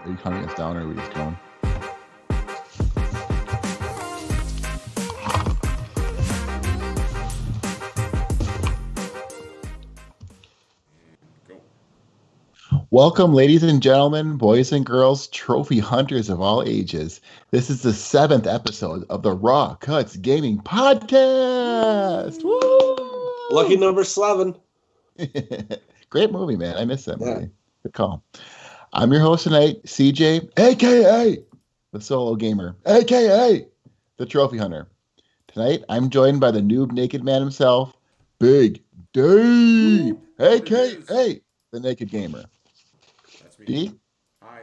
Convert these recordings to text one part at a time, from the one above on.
Are you counting us down, or are we just going? Welcome, ladies and gentlemen, boys and girls, trophy hunters of all ages. This is the 7th episode of the Raw Cuts Gaming Podcast. Woo! Lucky number 7. Great movie, man. I miss that movie. Yeah. Good call. I'm your host tonight, CJ, a.k.a. the Solo Gamer, a.k.a. the Trophy Hunter. Tonight, I'm joined by the noob naked man himself, Big D, a.k.a. the Naked Gamer. D? Hi.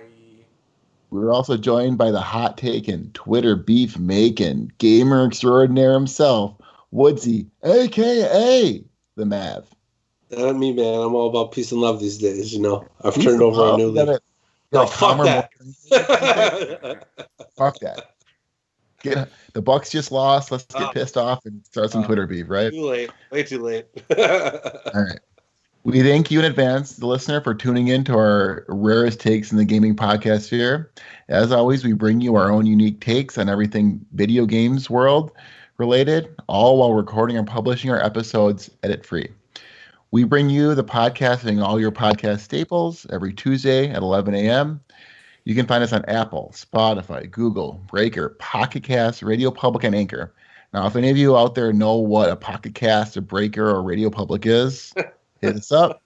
We're also joined by the hot taken, Twitter beef making, gamer extraordinaire himself, Woodsy, a.k.a. the Mav. That ain't me, man. I'm all about peace and love these days, you know. I've turned over a new leaf. No, fuck that. Fuck that. The Bucks just lost. Let's get pissed off and start some Twitter beef, right? Too late. Way too late. All right. We thank you in advance, the listener, for tuning in to our rarest takes in the gaming podcast sphere. As always, we bring you our own unique takes on everything video games world related, all while recording and publishing our episodes edit-free. We bring you the podcast and all your podcast staples every Tuesday at 11 a.m. You can find us on Apple, Spotify, Google, Breaker, Pocket Cast, Radio Public, and Anchor. Now, if any of you out there know what a Pocket Cast, a Breaker, or Radio Public is, hit us up.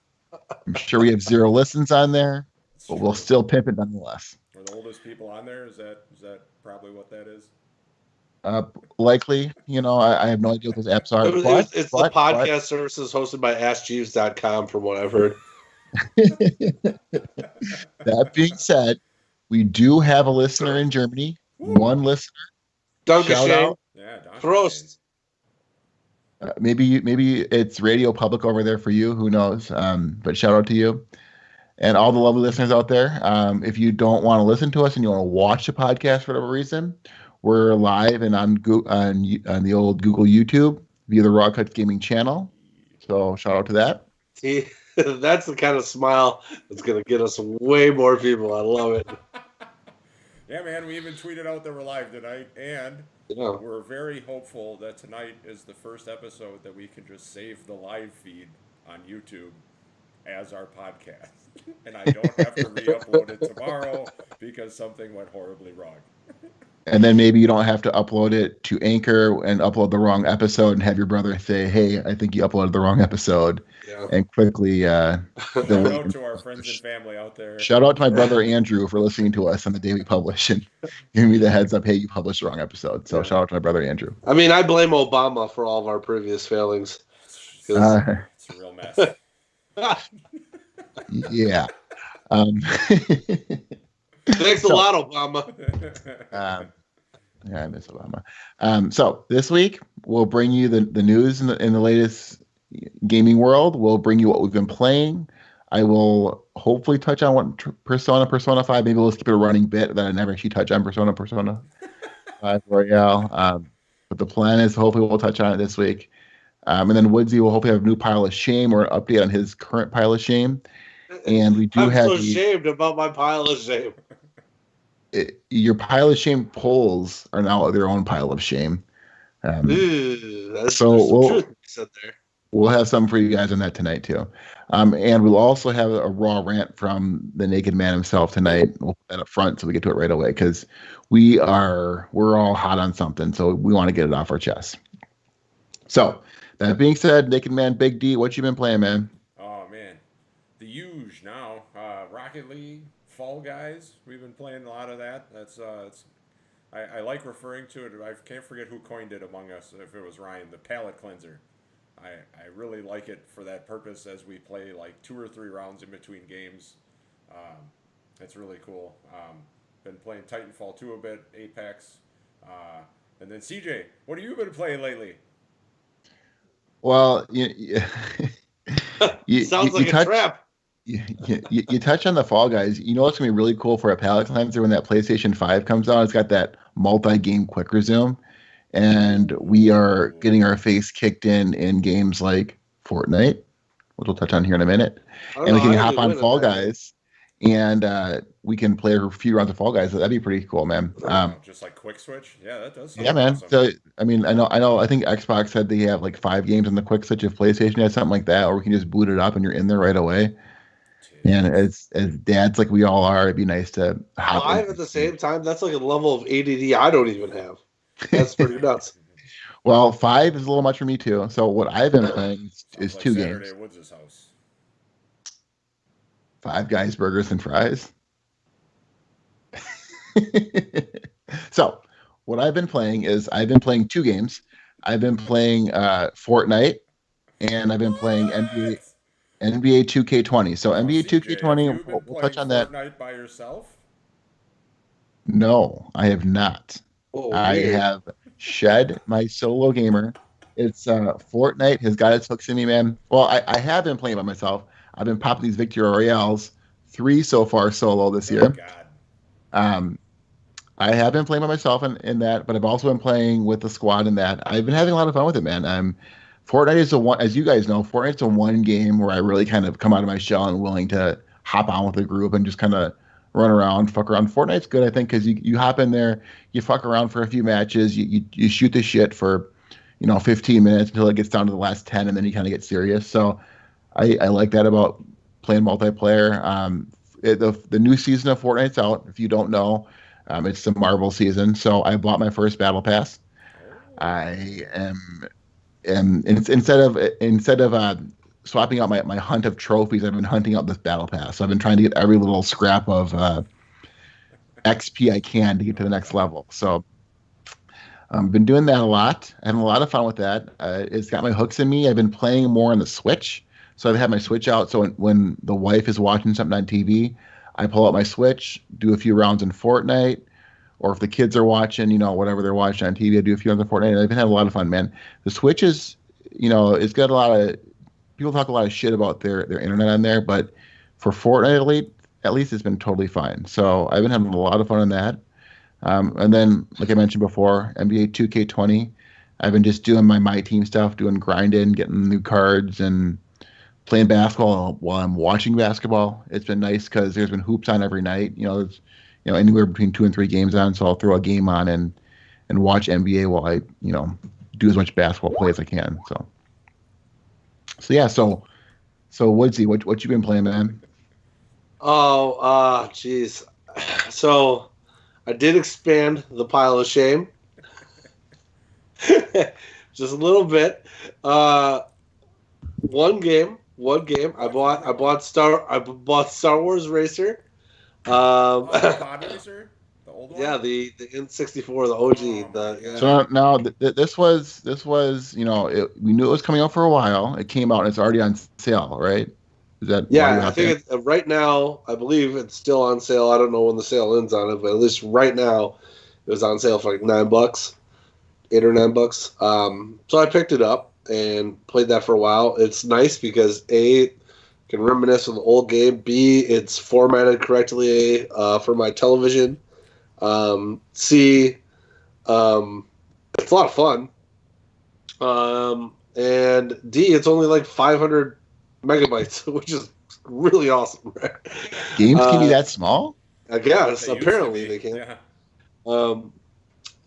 I'm sure we have 0 listens on there, but we'll still pimp it nonetheless. We're the oldest people on there. Is that probably what that is? Likely. You know, I have no idea what those apps are. It's the podcast services hosted by AskJeeves.com, from what I've heard. That being said, we do have a listener in Germany. One listener. Dankeschön. Yeah, Prost. Maybe it's Radio Public over there for you. Who knows? But shout out to you and all the lovely listeners out there. If you don't want to listen to us and you want to watch the podcast for whatever reason, we're live and on the old Google YouTube via the RawCutsGaming channel. So shout out to that. See, that's the kind of smile that's going to get us way more people. I love it. Yeah, man. We even tweeted out that we're live tonight, and we're very hopeful that tonight is the first episode that we can just save the live feed on YouTube as our podcast. And I don't have to re-upload it tomorrow because something went horribly wrong. And then maybe you don't have to upload it to Anchor and upload the wrong episode and have your brother say, hey, I think you uploaded the wrong episode. Yeah. And quickly... Shout out to our friends and family out there. Shout out to my brother Andrew for listening to us on the day we publish and giving me the heads up, hey, you published the wrong episode. So shout out to my brother Andrew. I mean, I blame Obama for all of our previous failings. It's a real mess. Yeah. Thanks a lot, Obama. Yeah, I miss Obama. So this week we'll bring you the news in the latest gaming world. We'll bring you what we've been playing. I will hopefully touch on what Persona 5. Maybe we'll skip a running bit that I never actually touch on Persona 5 Royale. But the plan is hopefully we'll touch on it this week. And then Woodsy will hopefully have a new pile of shame or an update on his current pile of shame. And we do I'm so ashamed about my pile of shame. Your pile of shame polls are now their own pile of shame. So we'll have something for you guys on that tonight too. And we'll also have a raw rant from the naked man himself tonight. We'll put that up front so we get to it right away because we're all hot on something, so we want to get it off our chest. So that being said, naked man, Big D, what you been playing, man? Oh man, the huge now. Rocket League, Fall Guys. We've been playing a lot of that. I like referring to it. I can't forget who coined it among us. If it was Ryan, the palate cleanser. I really like it for that purpose as we play like 2 or 3 rounds in between games. It's really cool. Been playing Titanfall 2 a bit, Apex, and then CJ. What have you been playing lately? Well, sounds like a trap. You touch on the Fall Guys. You know what's going to be really cool for a palate cleanser when that PlayStation 5 comes out? It's got that multi-game quick resume. And we are getting our face kicked in games like Fortnite, which we'll touch on here in a minute. And we can hop on Fall Guys and we can play a few rounds of Fall Guys. That'd be pretty cool, man. Just like quick switch. Yeah, that does. Yeah, man. Awesome. So I mean, I know. I think Xbox said they have like 5 games on the quick switch. If PlayStation has something like that, or we can just boot it up and you're in there right away. And as dads like we all are, it'd be nice to hop 5 at the same time. That's like a level of ADD I don't even have. That's pretty nuts. Well, 5 is a little much for me too. So what I've been playing is like 2 Saturday games. at Woods' house. 5 Guys Burgers and Fries. So what I've been playing is I've been playing 2 games. I've been playing Fortnite, and I've been playing NBA 2K20. So NBA 2K20, we'll touch on that. Fortnite by yourself? No, I have not. Oh, I have shed my solo gamer. It's Fortnite has got its hooks in me, man. Well, I have been playing by myself. I've been popping these victory royales, 3 so far solo this year. God. I have been playing by myself in that, but I've also been playing with the squad in that. I've been having a lot of fun with it, man. Fortnite is the one, as you guys know, Fortnite's the one game where I really kind of come out of my shell and willing to hop on with the group and just kind of run around, fuck around. Fortnite's good, I think, because you hop in there, you fuck around for a few matches, you shoot the shit for 15 minutes until it gets down to the last 10, and then you kind of get serious. So I like that about playing multiplayer. The new season of Fortnite's out. If you don't know, it's the Marvel season. So I bought my first battle pass. I am instead of swapping out my hunt of trophies, I've been hunting out this battle pass. So I've been trying to get every little scrap of XP I can to get to the next level. So I've been doing that a lot. Having a lot of fun with that. It's got my hooks in me. I've been playing more on the Switch. So I've had my Switch out. So when the wife is watching something on TV, I pull out my Switch, do a few rounds in Fortnite, or if the kids are watching, whatever they're watching on TV, I do a few rounds in Fortnite. And I've been having a lot of fun, man. The Switch is, it's got a lot of people talk a lot of shit about their internet on there, but for Fortnite at least it's been totally fine. So I've been having a lot of fun on that. And then, like I mentioned before, NBA 2K20. I've been just doing my team stuff, doing grinding, getting new cards, and playing basketball while I'm watching basketball. It's been nice because there's been hoops on every night. There's anywhere between 2 and 3 games on, so I'll throw a game on and watch NBA while I do as much basketball play as I can. So yeah. So Woodsy, what you been playing, man? Oh, geez. So I did expand the pile of shame. Just a little bit. One game. I bought Star Wars Racer. Pod Racer? The old one? Yeah, the N64, the OG. So now this was we knew it was coming out for a while. It came out and it's already on sale, right? Is that I think right now I believe it's still on sale. I don't know when the sale ends on it, but at least right now it was on sale for like $9, $8 or $9. So I picked it up and played that for a while. It's nice because A, can reminisce with the old game. B, it's formatted correctly for my television. C, it's a lot of fun. And D, it's only like 500 megabytes, which is really awesome. Right? Games can be that small? I guess. Apparently they can. Yeah.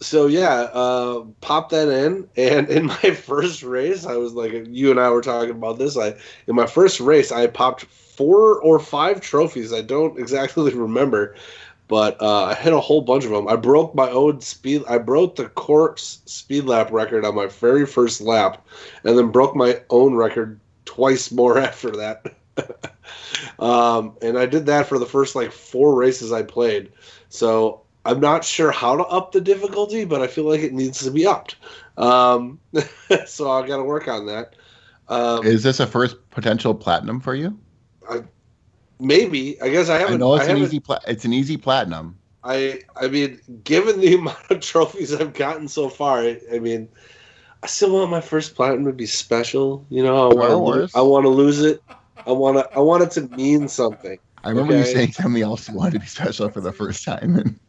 So yeah, pop that in, and in my first race, I was like, you and I were talking about this. In my first race, I popped 4 or 5 trophies. I don't exactly remember, but I hit a whole bunch of them. I broke my own speed. I broke the course speed lap record on my very first lap, and then broke my own record twice more after that. And I did that for the first 4 races I played. So I'm not sure how to up the difficulty, but I feel like it needs to be upped. So I got to work on that. Is this a first potential platinum for you? Maybe. I guess I haven't. I know it's an easy platinum. I mean, given the amount of trophies I've gotten so far, I mean, I still want my first platinum to be special. I want to lose it. I want it to mean something. I remember you saying something else you wanted to be special for the first time.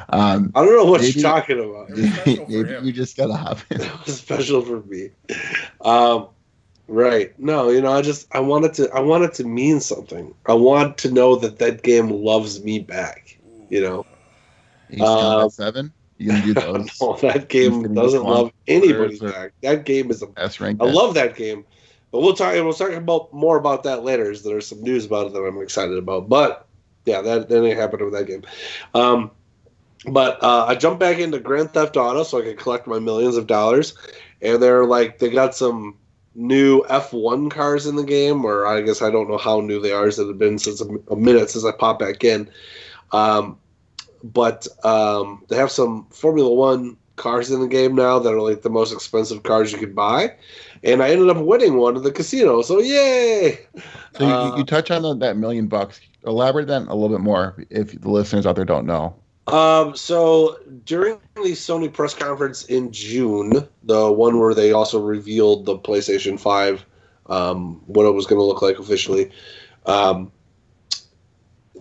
I don't know what you're talking about. Maybe you just gotta hop in. It was special for me. Right. No, I want it to mean something. I want to know that game loves me back. You know. Ace Combat 7? You gonna do those No, that game Infinity doesn't Swamp love anybody orders or back. That game is S rank? I love that game, but we'll talk about more about that later. As there's some news about it that I'm excited about. But yeah, that ain't happening with that game. But I jumped back into Grand Theft Auto so I could collect my millions of dollars, and they got some new F1 cars in the game, or I guess I don't know how new they are. As it had been since a minute since I popped back in. But they have some Formula One cars in the game now that are like the most expensive cars you could buy, and I ended up winning one at the casino. So yay! So you touch on that $1 million. Elaborate that a little bit more if the listeners out there don't know. So during the Sony press conference in June, the one where they also revealed the PlayStation 5, what it was going to look like officially,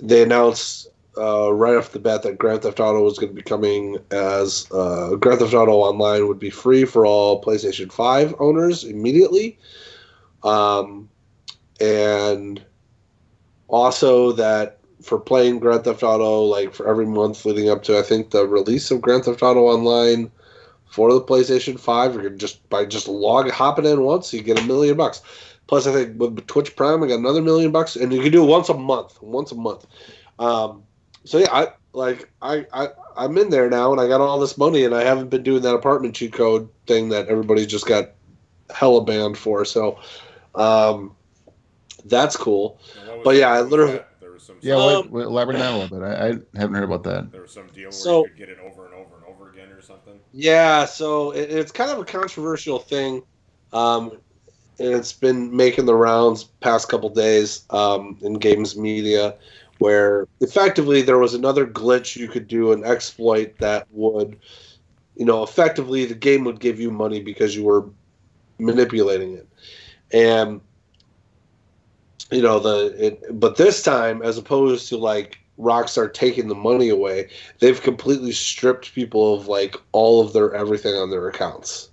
they announced right off the bat that Grand Theft Auto was going to be coming as Grand Theft Auto Online would be free for all PlayStation 5 owners immediately. And also that for playing Grand Theft Auto, like for every month leading up to, I think, the release of Grand Theft Auto Online for the PlayStation 5, you're gonna just hopping in once, you get $1 million. Plus, I think with Twitch Prime, I got another $1 million, and you can do it once a month. So yeah, I'm in there now, and I got all this money, and I haven't been doing that apartment cheat code thing that everybody just got hella banned for. So, that's cool. But yeah, I literally. Elaborate on that a little bit. I haven't heard about that. There was some deal where you could get it over and over and over again or something. Yeah, so it's kind of a controversial thing, and it's been making the rounds past couple days in games media, where effectively there was another glitch you could do, an exploit that would, effectively the game would give you money because you were manipulating it, and but this time, as opposed to like Rockstar taking the money away, they've completely stripped people of like all of their everything on their accounts.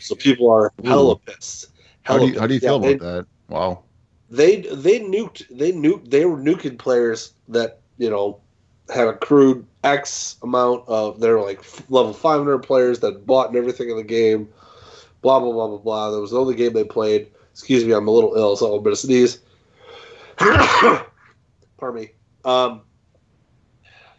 So people are hella pissed. How do you feel about that? Wow. They were nuking players that had accrued X amount of, they're like level 500 players that bought and everything in the game. Blah blah blah blah blah. That was the only game they played. Excuse me, I'm a little ill, so I'll bit of sneeze. Pardon me.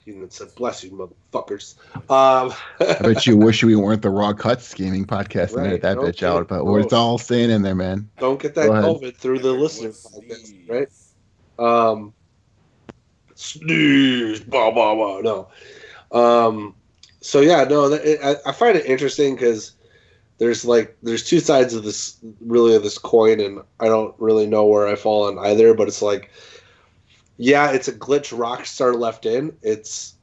You said, "Bless you, motherfuckers." I bet you wish we weren't the Raw Cuts Gaming podcast and edit that bitch out, but it's all staying in there, man. Don't get that COVID through the listener podcast, right? Sneeze, blah blah blah. No. So yeah, no. I find it interesting because there's two sides of this coin, and I don't really know where I fall on either. But it's like, yeah, it's a glitch Rockstar left in. It's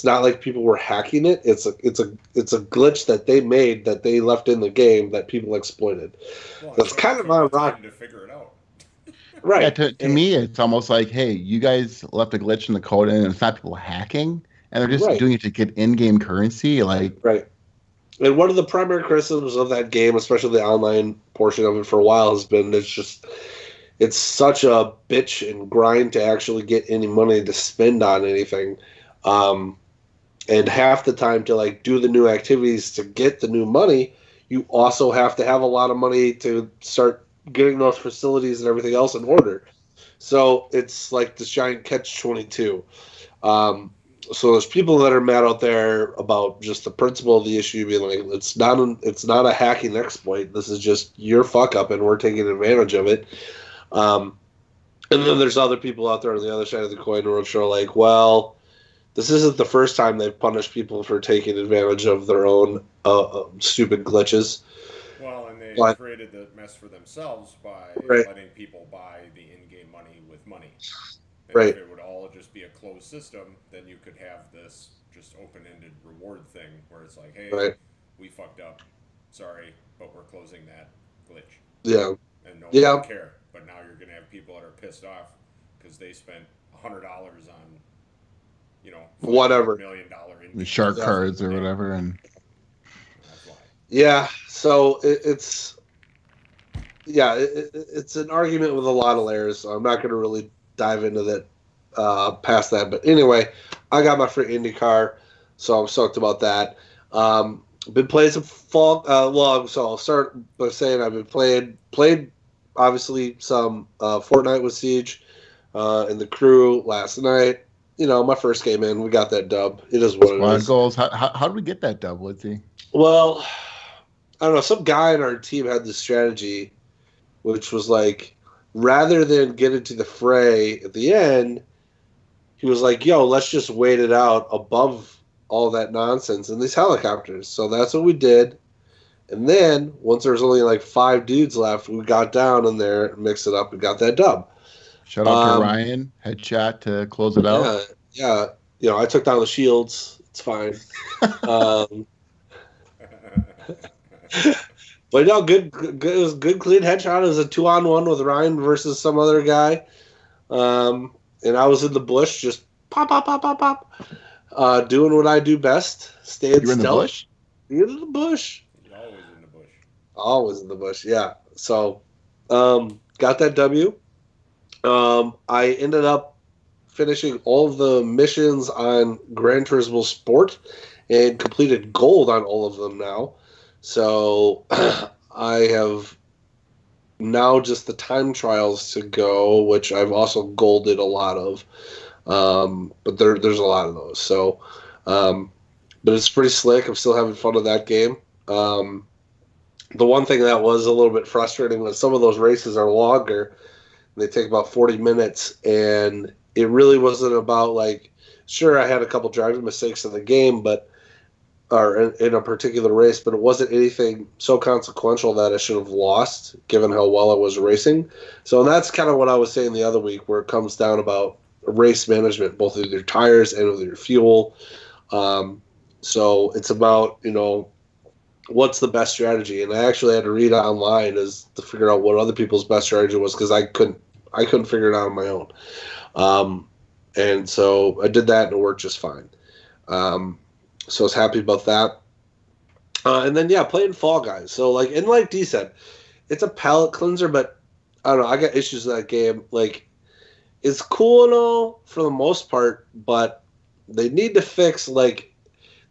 not like people were hacking it. It's a glitch that they made that they left in the game that people exploited. Well, that's kind of on Rock to figure it out. Right. Yeah, to me, it's almost like, hey, you guys left a glitch in the code, and it's not people hacking, and they're just doing it to get in-game currency. Like, right. And one of the primary criticisms of that game, especially the online portion of it for a while, has been it's such a bitch and grind to actually get any money to spend on anything. And half the time to like do the new activities to get the new money, you also have to have a lot of money to start getting those facilities and everything else in order. So it's like this giant catch-22. So there's people that are mad out there about just the principle of the issue being like, it's not a hacking exploit. This is just your fuck up, and we're taking advantage of it. And then there's other people out there on the other side of the coin which are like, well, this isn't the first time they've punished people for taking advantage of their own stupid glitches. Well, and they created the mess for themselves by letting people buy the in-game money with money. And if it would all just be a closed system, then you could have this just open-ended reward thing where it's like, hey, we fucked up. Sorry, but we're closing that glitch. Yeah. And no one would care. But now you're going to have people that are pissed off because they spent $100 on, whatever $1 million the shark cards or whatever, and yeah. So it's yeah, it's an argument with a lot of layers, so I'm not going to really dive into that past that. But anyway, I got my free IndyCar, so I'm stoked about that. Been playing some fall. So I'll start by saying I've been played obviously some Fortnite with Siege and the crew last night. You know, my first game in, we got that dub. It is what it Squad is. goals. How did we get that dub, Woodsy? Well, I don't know. Some guy in our team had this strategy, which was like, rather than get into the fray at the end, he was like, "Yo, let's just wait it out above all that nonsense in these helicopters." So that's what we did. And then once there was only like 5 dudes left, we got down in there, mixed it up, and got that dub. Shout out to Ryan. Headshot to close it out. Yeah. You know, I took down the shields. It's fine. But no, good. It was good, clean headshot. It was a 2-on-1 with Ryan versus some other guy. And I was in the bush, just pop, pop, pop, pop, pop, doing what I do best. Staying You're in the bush? You're in the bush. You're always in the bush. Always in the bush, yeah. So, got that W. I ended up finishing all of the missions on Gran Turismo Sport and completed gold on all of them now. So I have now just the time trials to go, which I've also golded a lot of. But there's a lot of those. So, but it's pretty slick. I'm still having fun with that game. The one thing that was a little bit frustrating was some of those races are longer. They take about 40 minutes, and it really wasn't about like, sure, I had a couple driving mistakes in the game, or in a particular race, but it wasn't anything so consequential that I should have lost, given how well I was racing. So that's kind of what I was saying the other week, where it comes down about race management, both with your tires and with your fuel. So it's about, you know, what's the best strategy, and I actually had to read online as to figure out what other people's best strategy was, because I couldn't figure it out on my own. And so I did that, and it worked just fine. So I was happy about that. And then, yeah, playing Fall Guys. So, like D said, it's a palate cleanser, but I don't know. I got issues with that game. Like, it's cool and all for the most part, but they need to fix, like,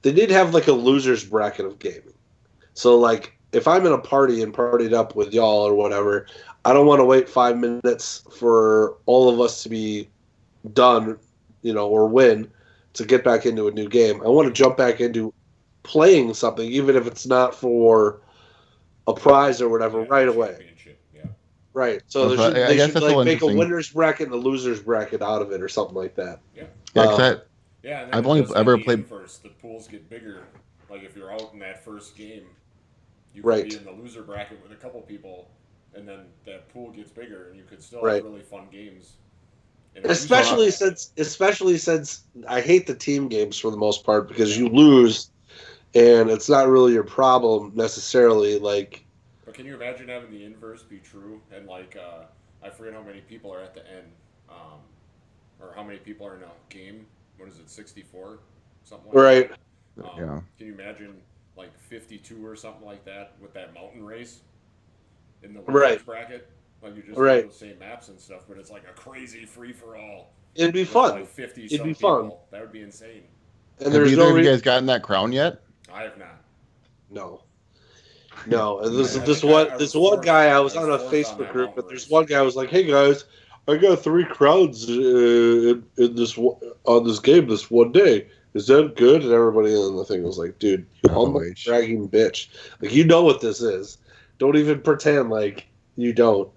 they need to have, like, a loser's bracket of gaming. So, like, if I'm in a party and partied up with y'all or whatever, I don't want to wait 5 minutes for all of us to be done, you know, or win to get back into a new game. I want to jump back into playing something, even if it's not for a prize or whatever, right away. Yeah. Right. So they should like make a winner's bracket and a loser's bracket out of it or something like that. Yeah. Yeah, and I've only ever played first. The pools get bigger. Like if you're out in that first game, you could be in the loser bracket with a couple people, and then that pool gets bigger, and you could still have really fun games. Especially since I hate the team games for the most part, because you lose, and it's not really your problem necessarily. Like, but can you imagine having the inverse be true? And like, I forget how many people are at the end, or how many people are in a game. What is it, 64? Something like that. Yeah. Can you imagine like 52 or something like that with that mountain race in the winners bracket? Like you just do the same maps and stuff, but it's like a crazy free for all. It'd be fun. Like 50 It'd be fun. That would be insane. And have either of you guys gotten that crown yet? I have not. No. This one guy, I was on a Facebook group, but there's one guy who was like, "Hey guys, I got 3 crowns in this on this game this one day. Is that good?" And everybody in the thing was like, "Dude, you humble bragging bitch! Like, you know what this is. Don't even pretend like you don't."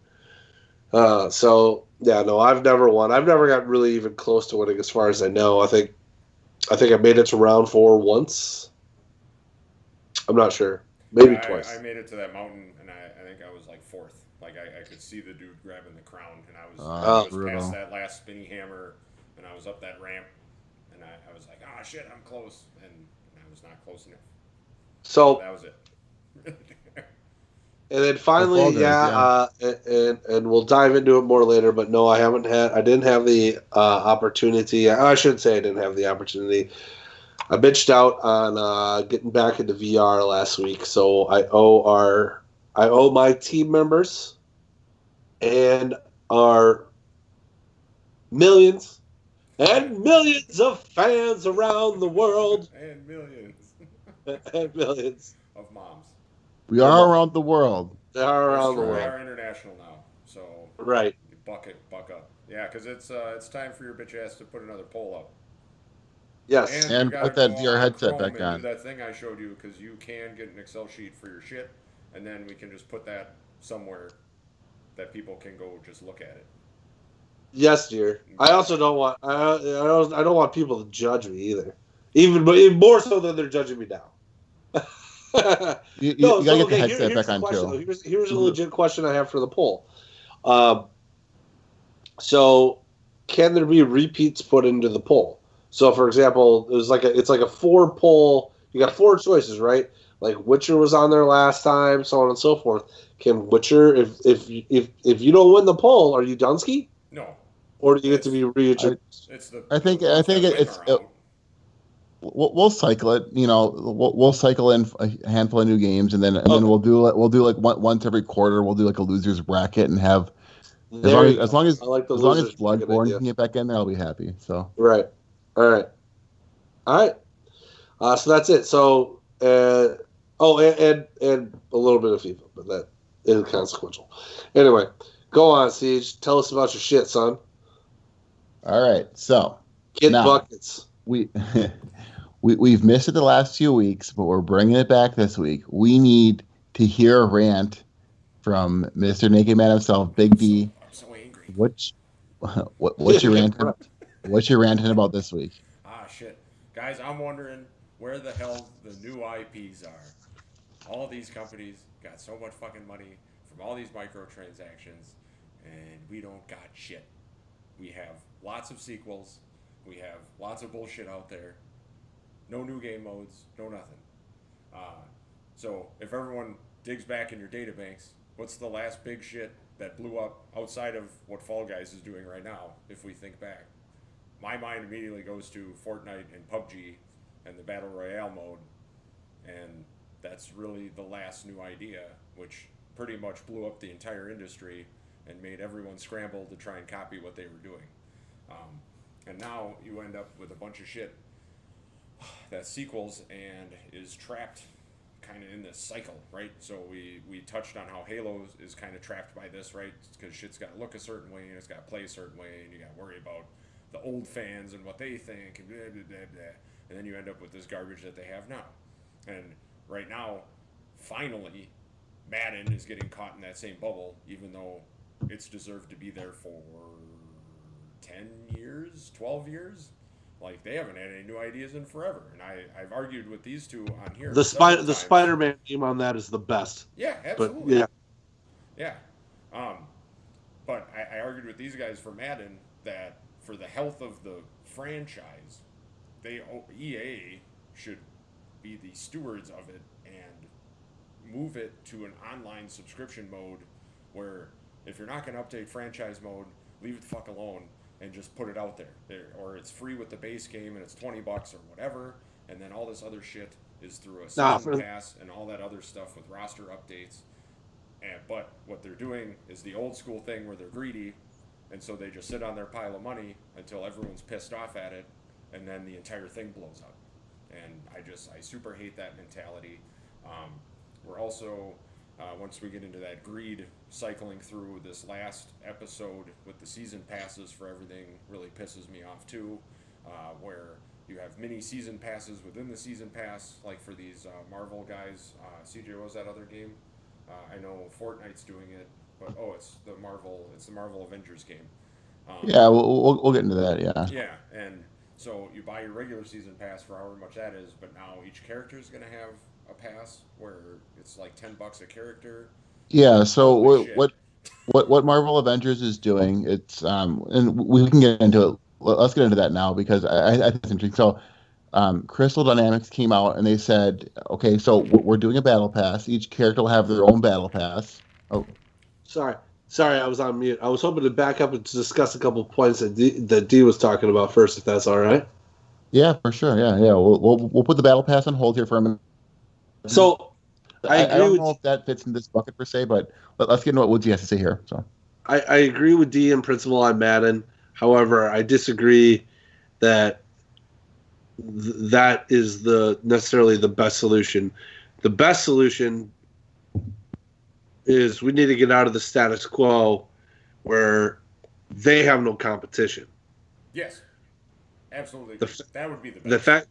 So yeah, no, I've never won. I've never got really even close to winning, as far as I know. I think I made it to round 4 once. I'm not sure. Maybe twice. I made it to that mountain, and I think I was like 4th. Like I could see the dude grabbing the crown, and I was past that last spinny hammer, and I was up that ramp, and I was like, "Ah, shit, I'm close," and I was not close enough. So that was it. And then finally, and we'll dive into it more later. But no, I didn't have the opportunity. I shouldn't say I didn't have the opportunity. I bitched out on getting back into VR last week, so I owe my team members and our millions and millions of fans around the world and millions and millions of moms. We are around the world. They are That's around the true. We world. are international now, so Right. buck up. Yeah, because it's time for your bitch ass to put another poll up. Yes. And you And gotta put go that VR on headset Chrome back and do on. that thing I showed you because you can get an Excel sheet for your shit, and then we can just put that somewhere that people can go just look at it. Yes, dear. I also don't want I don't want people to judge me either. But even more so than they're judging me now. You No, gotta so get the okay, headset here's back the on question though. too. Here's a legit question I have for the poll. Um, so can there be repeats put into the poll? So for example, it's like a four poll. You got four choices, right? Like Witcher was on there last time, so on and so forth. Can Witcher, if you don't win the poll, are you Dunsky? No, Or do you get to it's be reintroduced? it's I the think ones that win it's are out. we'll cycle it. You know, we'll cycle in a handful of new games, and then Okay, we'll do like once every quarter. We'll do like a losers bracket and have there you as go. long as I like the as long as losers bracket Bloodborne idea. can get back in there, I'll be happy. So Right. All right. All right. So that's it. So, and a little bit of FIFA, but that is inconsequential. Anyway, go on, Siege. Tell us about your shit, son. all right, so Get now buckets. we. We've missed it the last few weeks, but we're bringing it back this week. We need to hear a rant from Mr. Naked Man himself, Big D. I'm so angry. What's what's your ranting? What's your ranting about this week? Ah, shit. Guys, I'm wondering where the hell the new IPs are. All these companies got so much fucking money from all these microtransactions, and we don't got shit. We have lots of sequels. We have lots of bullshit out there. No new game modes. No nothing. Uh, so if everyone digs back in your databanks, what's the last big shit that blew up outside of what Fall Guys is doing right now? If we think back, my mind immediately goes to Fortnite and PUBG and the Battle Royale mode, and that's really the last new idea, which pretty much blew up the entire industry and made everyone scramble to try and copy what they were doing. And now you end up with a bunch of shit that sequels and is trapped kind of in this cycle, right? So we touched on how Halo is kind of trapped by this, right? Because shit's got to look a certain way and it's got to play a certain way, and you got to worry about the old fans and what they think, and blah, blah, blah, blah. And then you end up with this garbage that they have now. And right now, finally, Madden is getting caught in that same bubble, even though it's deserved to be there for 10 years, 12 years. Like, they haven't had any new ideas in forever. And I've argued with these two on here. The times. Spider-Man game on that is the best. Yeah, absolutely. But, yeah. But I argued with these guys for Madden that for the health of the franchise, EA should be the stewards of it and move it to an online subscription mode where if you're not going to update franchise mode, leave it the fuck alone and just put it out there. Or it's free with the base game and it's $20 or whatever, and then all this other shit is through a season pass and all that other stuff with roster updates. But what they're doing is the old school thing where they're greedy, and so they just sit on their pile of money until everyone's pissed off at it, and then the entire thing blows up. And I super hate that mentality. We're also, once we get into that greed cycling through this last episode with the season passes for everything, really pisses me off too, where you have mini season passes within the season pass, like for these Marvel guys. CJ, what was that other game? I know Fortnite's doing it, but it's the Marvel Avengers game. Yeah, we'll get into that. Yeah. Yeah, and so you buy your regular season pass for however much that is, but now each character is going to have a pass where it's like $10 a character. Yeah. So Holy shit. what Marvel Avengers is doing? It's and we can get into it. Let's get into that now because I think it's interesting. So Crystal Dynamics came out and they said, okay, so we're doing a battle pass. Each character will have their own battle pass. Oh, sorry, I was on mute. I was hoping to back up and to discuss a couple of points that D was talking about first, if that's all right. yeah, for sure. Yeah. We'll put the battle pass on hold here for a minute. So I don't agree with know if that fits in this bucket per se, but let's get into what Woodsy has to say here. So I agree with D in principle on Madden. However, I disagree that that is necessarily the best solution. The best solution is we need to get out of the status quo where they have no competition. Yes, absolutely. That would be the best.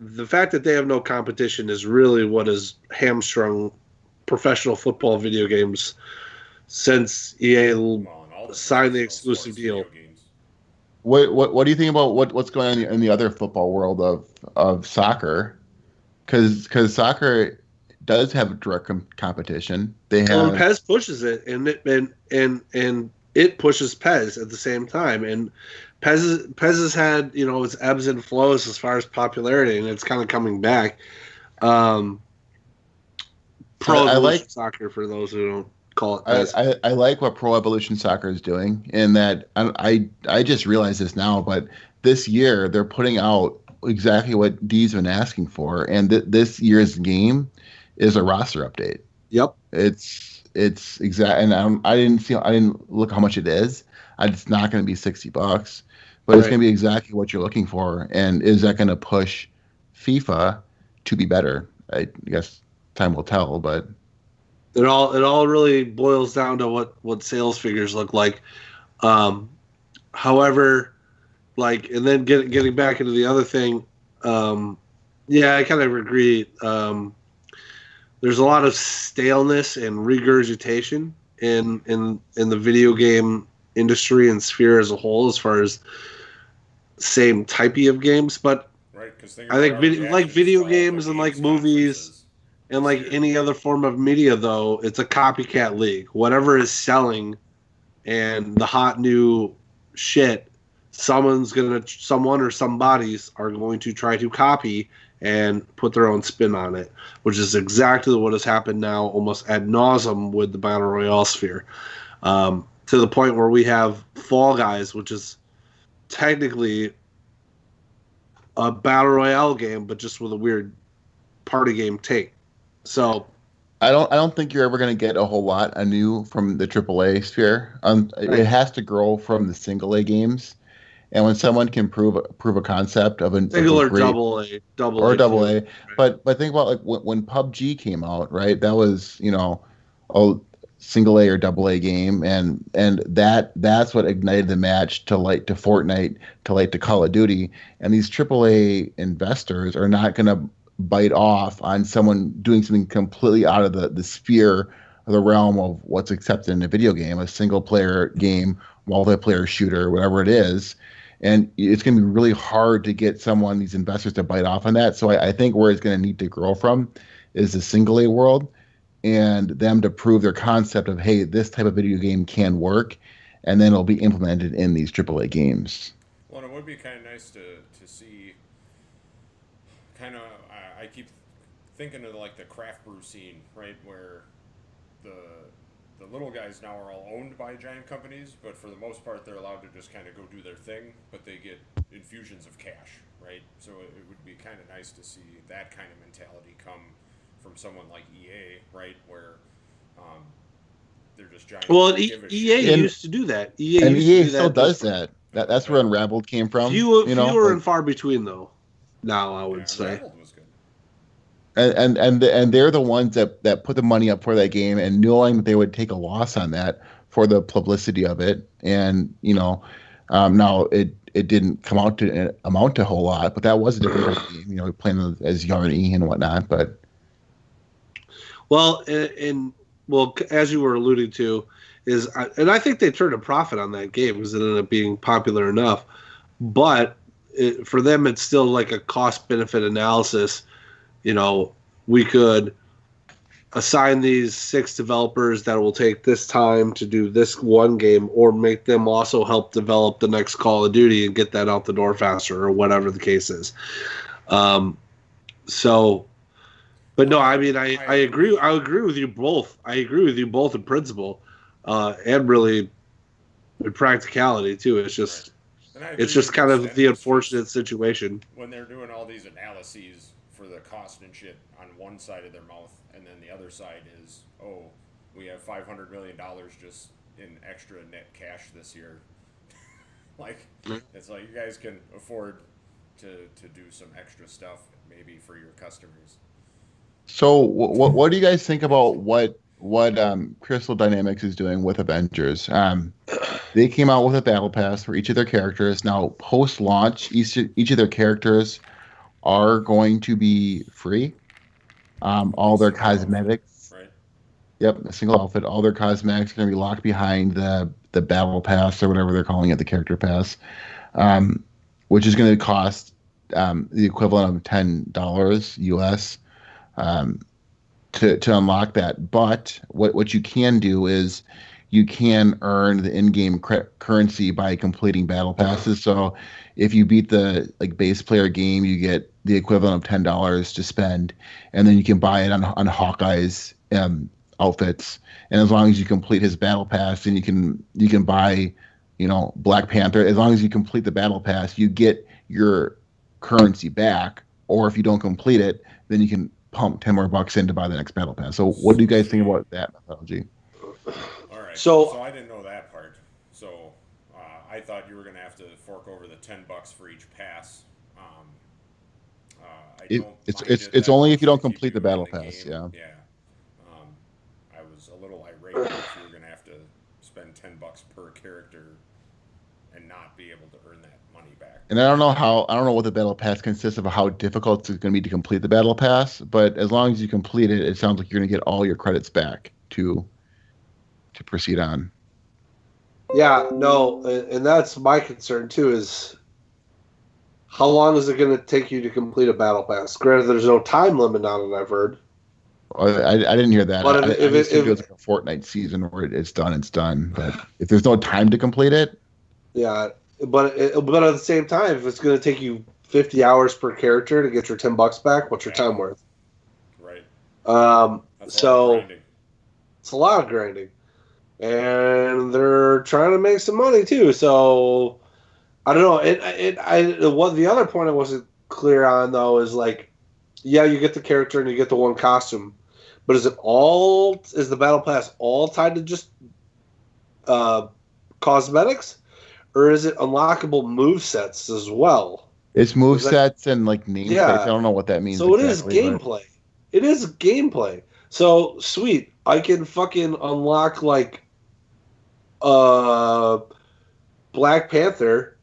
The fact that they have no competition is really what has hamstrung professional football video games since EA signed the exclusive deal. What do you think about what's going on in the other football world of soccer? Because soccer does have direct competition. They have PES pushes it, and it pushes PES at the same time. And PES has had its ebbs and flows as far as popularity, and it's kind of coming back. Pro Evolution Soccer, for those who don't call it PES. I like what Pro Evolution Soccer is doing, in that I just realized this now, but this year they're putting out exactly what D's been asking for, and this year's game is a roster update. Yep, it's exact, and I didn't look how much it is. It's not going to be $60, but it's going to be exactly what you're looking for. And is that going to push FIFA to be better? I guess time will tell, but it all really boils down to what sales figures look like. However, and then getting back into the other thing, yeah, I kind of agree. There's a lot of staleness and regurgitation in the video game industry and sphere as a whole, as far as same typey of games. But I think video games and like movies and like any other form of media, though, it's a copycat league. Whatever is selling and the hot new shit, someone or some bodies are going to try to copy and put their own spin on it, which is exactly what has happened now almost ad nauseum with the Battle Royale sphere. To the point where we have Fall Guys, which is technically a Battle Royale game, but just with a weird party game take. So I don't think you're ever going to get a whole lot anew from the AAA sphere. It has to grow from the single A games. And when someone can prove a concept of a single or double A, right. But think about like when PUBG came out, right? That was a single A or double A game, and that's what ignited the match to Fortnite, to Call of Duty. And these AAA investors are not going to bite off on someone doing something completely out of the sphere of the realm of what's accepted in a video game, a single player game, multiplayer shooter, whatever it is. And it's going to be really hard to get these investors to bite off on that. So I think where it's going to need to grow from is the single A world, and them to prove their concept of, hey, this type of video game can work, and then it'll be implemented in these AAA games. Well, it would be kind of nice to see kind of, I keep thinking of like the craft brew scene, right, where the little guys now are all owned by giant companies, but for the most part they're allowed to just kind of go do their thing, but they get infusions of cash, right? So it would be kind of nice to see that kind of mentality come from someone like EA, right, where they're just giant. Well, EA used to do that. EA still does that. That's where Unraveled came from. Fewer and far between, though. Now I would say. Unraveled was good. And they're the ones that put the money up for that game, and knowing that they would take a loss on that for the publicity of it. And now it didn't come out to amount to a whole lot, but that was a different game. Playing as Yarny and whatnot. But well, as you were alluding to, and I think they turned a profit on that game because it ended up being popular enough. But for them, it's still like a cost-benefit analysis. We could assign these 6 developers that will take this time to do this one game, or make them also help develop the next Call of Duty and get that out the door faster, or whatever the case is. But no, I mean, I agree. I agree with you both. I agree with you both in principle, and really in practicality too. It's just, it's just kind of the unfortunate situation when they're doing all these analyses for the cost and shit on one side of their mouth, and then the other side is, we have $500 million just in extra net cash this year. Like, it's like you guys can afford to do some extra stuff maybe for your customers. So what do you guys think about what Crystal Dynamics is doing with Avengers? They came out with a battle pass for each of their characters. Now, post launch, each of their characters are going to be free. All their cosmetics, right? yep, a single outfit. All their cosmetics are going to be locked behind the battle pass or whatever they're calling it, the character pass, which is going to cost the equivalent of $10 US to unlock that. But what you can do is you can earn the in-game currency by completing battle passes. So if you beat the base player game, you get the equivalent of $10 to spend, and then you can buy it on Hawkeye's outfits. And as long as you complete his battle pass, then you can buy, Black Panther. As long as you complete the battle pass, you get your currency back. Or if you don't complete it, then you can pump 10 more bucks in to buy the next battle pass. So what do you guys think about that methodology? All right. So I didn't know that part. So I thought you were going to have to fork over the $10 for each pass. It's only if you don't complete the battle pass. Game. Yeah. Yeah. I was a little irate if you were going to have to spend $10 per character and not be able to earn that money back. And I don't know what the battle pass consists of, how difficult it's going to be to complete the battle pass. But as long as you complete it, it sounds like you're going to get all your credits back to proceed on. Yeah, no, and that's my concern too. Is how long is it going to take you to complete a battle pass? Granted, there's no time limit on it. I've heard. I didn't hear that. But if it goes like a Fortnite season where it's done, it's done. But if there's no time to complete it, yeah. But at the same time, if it's going to take you 50 hours per character to get your $10 back, what's your time worth? Right. So it's a lot of grinding, and they're trying to make some money too. So I don't know. What the other point I wasn't clear on though is yeah, you get the character and you get the one costume, but is the battle pass all tied to just cosmetics? Or is it unlockable move sets as well? It's move sets and nameplates. Yeah. I don't know what that means. So exactly, it is gameplay. It is gameplay. So sweet. I can fucking unlock Black Panther,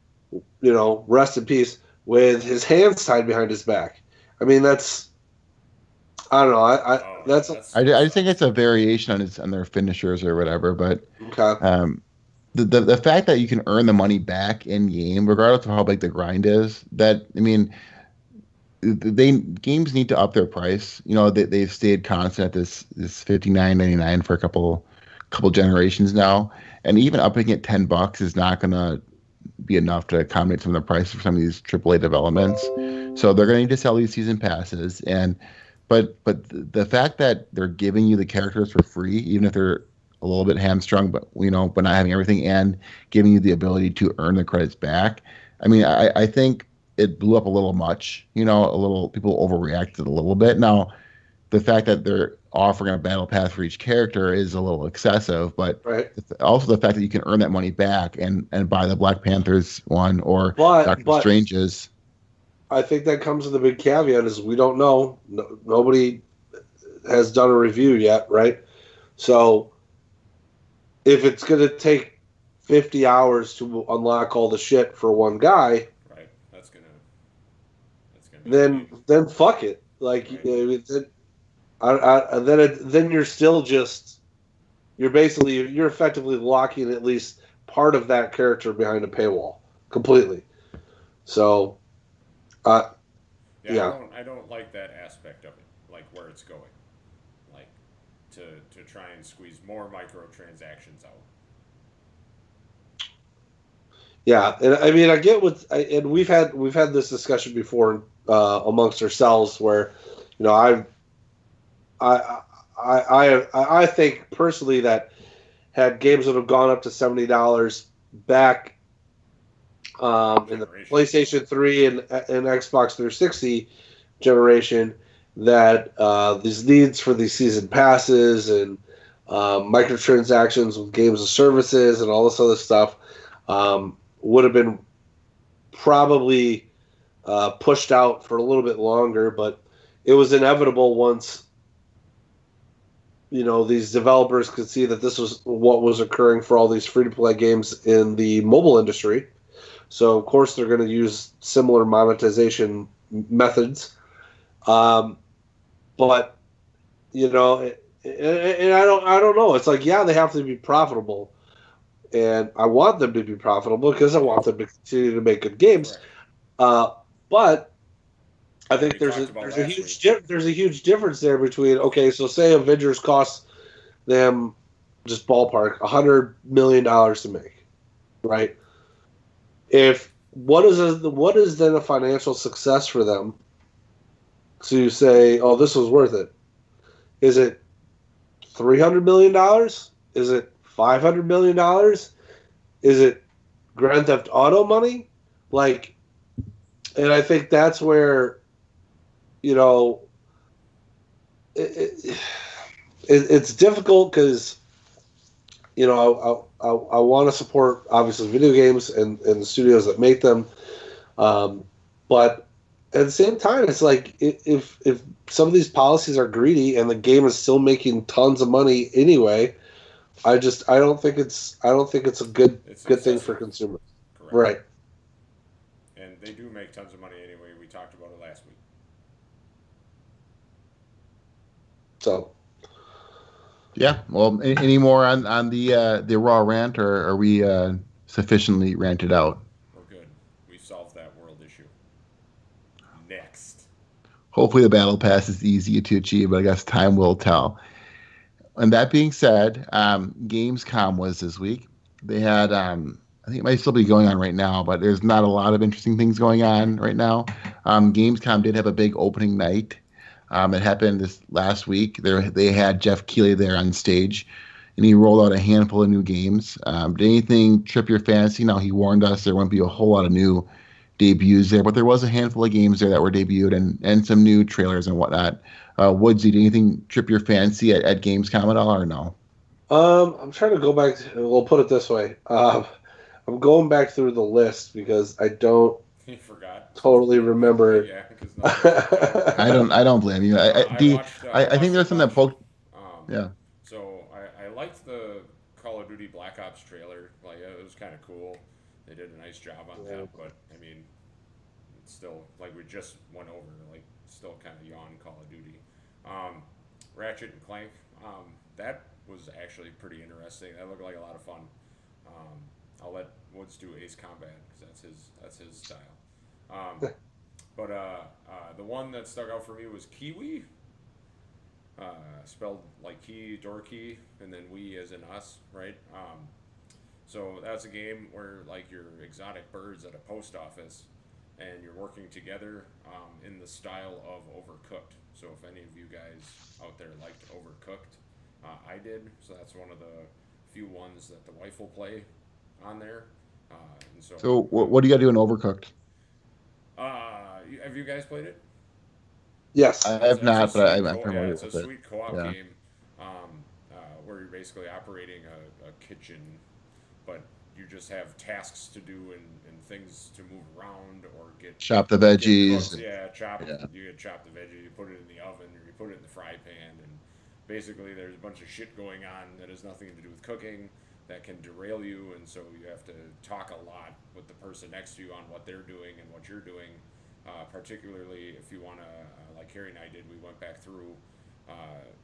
rest in peace, with his hands tied behind his back. I mean, that's, I don't know. I just think it's a variation on their finishers or whatever. But okay. The fact that you can earn the money back in game, regardless of how big the grind is, games need to up their price. They've stayed constant at this $59.99 for a couple generations now, and even upping it $10 is not gonna be enough to accommodate some of the prices for some of these AAA developments. So they're gonna need to sell these season passes, but the fact that they're giving you the characters for free, even if they're a little bit hamstrung, but not having everything and giving you the ability to earn the credits back. I mean, I think it blew up a little much. A little people overreacted a little bit. Now, the fact that they're offering a battle pass for each character is a little excessive, but also the fact that you can earn that money back and buy the Black Panthers one or Doctor Strange's. I think that comes with a big caveat is we don't know. Nobody has done a review yet, right? So if it's going to take 50 hours to unlock all the shit for one guy, right? That's gonna then fuck it. Then you're still just you're effectively locking at least part of that character behind a paywall completely. So, yeah. I don't like that aspect of it, where it's going. To try and squeeze more microtransactions out. Yeah, and I mean I get and we've had this discussion before amongst ourselves where, I think personally that had games that have gone up to $70 back in the PlayStation 3 and Xbox 360 generation, that these needs for these season passes and microtransactions with games and services and all this other stuff would have been probably pushed out for a little bit longer, but it was inevitable once these developers could see that this was what was occurring for all these free-to-play games in the mobile industry. So, of course, they're going to use similar monetization methods. But, and I don't know. It's like, yeah, they have to be profitable. And I want them to be profitable because I want them to continue to make good games. But I think there's a huge difference there between, okay, so say Avengers costs them, just ballpark, $100 million to make, right? What is then a financial success for them to say, oh, this was worth it? Is it $300 million? Is it $500 million? Is it Grand Theft Auto money? And I think that's where, it's difficult because, I want to support, obviously, video games and the studios that make them. But at the same time, it's like if some of these policies are greedy and the game is still making tons of money anyway, I don't think it's a good thing for consumers. Correct. Right. And they do make tons of money anyway. We talked about it last week. So. Yeah. Well, any more on the Raw rant, or are we sufficiently ranted out? We're good. We solved that world issue. Next. Hopefully the battle pass is easy to achieve, but I guess time will tell. And that being said, Gamescom was this week. They had, I think it might still be going on right now, but there's not a lot of interesting things going on right now. Gamescom did have a big opening night. It happened this last week. They had Jeff Keighley there on stage, and he rolled out a handful of new games. Did anything trip your fancy? Now, he warned us there won't be a whole lot of new debuts there, but there was a handful of games there that were debuted and some new trailers and whatnot. Woodsy, did anything trip your fancy at Gamescom at all, or no? I'm trying to go back. We'll put it this way. I'm going back through the list because I don't totally remember. Yeah, I don't blame you. I think there's some that poked. Yeah. So I liked the Call of Duty Black Ops trailer. Like, it was kind of cool. They did a nice job on that, but I mean, it's still like we just went over. Like, still kind of yawn Call of Duty. Ratchet and Clank. That was actually pretty interesting. That looked like a lot of fun. I'll let Woods do Ace Combat because that's his style. But the one that stuck out for me was Kiwi, spelled like key, door key, and then we as in us, right? So that's a game where like you're exotic birds at a post office, and you're working together in the style of Overcooked. So if any of you guys out there liked Overcooked, I did. So that's one of the few ones that the wife will play on there. And so what do you got to do in Overcooked? Have you guys played it? Yes. I have not, but I'm familiar with it. It's a sweet co-op game where you're basically operating a kitchen, but you just have tasks to do and things to move around or chop the veggies. You chop the veggie, you put it in the oven, or you put it in the fry pan, and basically there's a bunch of shit going on that has nothing to do with cooking that can derail you, and so you have to talk a lot with the person next to you on what they're doing and what you're doing. Particularly if you want to, like Harry and I did, we went back through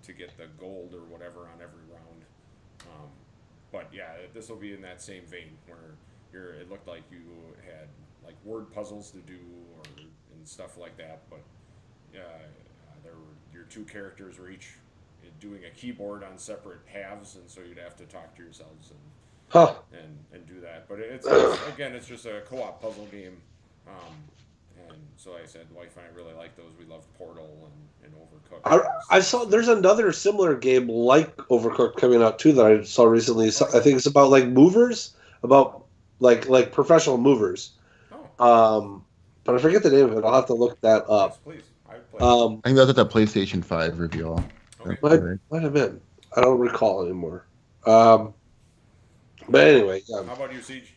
to get the gold or whatever on every round. But yeah, this will be in that same vein where it looked like you had like word puzzles to do and stuff like that. But your two characters were each doing a keyboard on separate halves, and so you'd have to talk to yourselves and do that. But it's just a co-op puzzle game. And so like I said, the wife and I really like those. We love Portal and Overcooked. I saw there's another similar game like Overcooked coming out too that I saw recently. I think it's about like movers, about like professional movers. But I forget the name of it. I'll have to look that up. Yes, please. I think that's at the PlayStation 5 reveal. Okay. Might have been. I don't recall anymore. But anyway, How about you, Siege?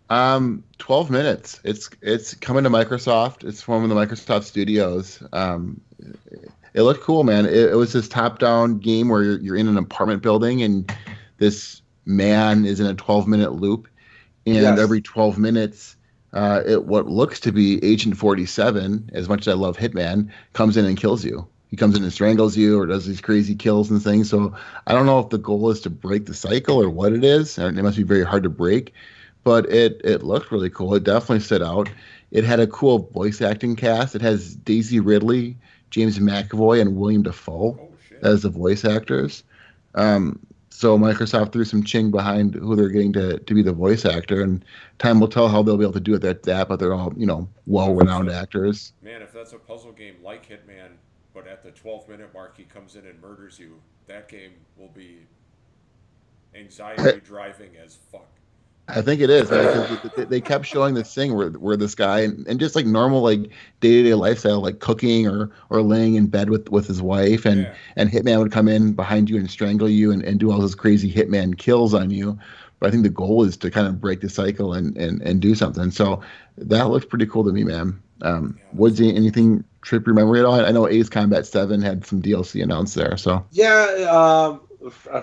12 minutes. It's coming to Microsoft. It's from the Microsoft Studios. It looked cool, man. It was this top-down game where you're in an apartment building and this man is in a 12-minute loop, and Yes. every 12 minutes, what looks to be Agent 47, as much as I love Hitman, comes in and kills you. He comes in and strangles you or does these crazy kills and things. So I don't know if the goal is to break the cycle or what it is. It must be very hard to break, but it looked really cool. It definitely stood out. It had a cool voice acting cast. It has Daisy Ridley, James McAvoy, and William Dafoe Oh shit. as the voice actors. So Microsoft threw some ching behind who they're getting to be the voice actor, and time will tell how they'll be able to do it. That, but they're all well-renowned actors. Man, if that's a puzzle game like Hitman, but at the 12-minute mark he comes in and murders you, that game will be anxiety driving as fuck. I think it is, man, because they kept showing this thing where this guy and just like normal like day-to-day lifestyle, like cooking or laying in bed with his wife, and Hitman would come in behind you and strangle you and do all those crazy Hitman kills on you. But I think the goal is to kind of break the cycle and do something. So that looks pretty cool to me, man. Was anything trip your memory at all? I know Ace Combat 7 had some DLC announced there. So yeah,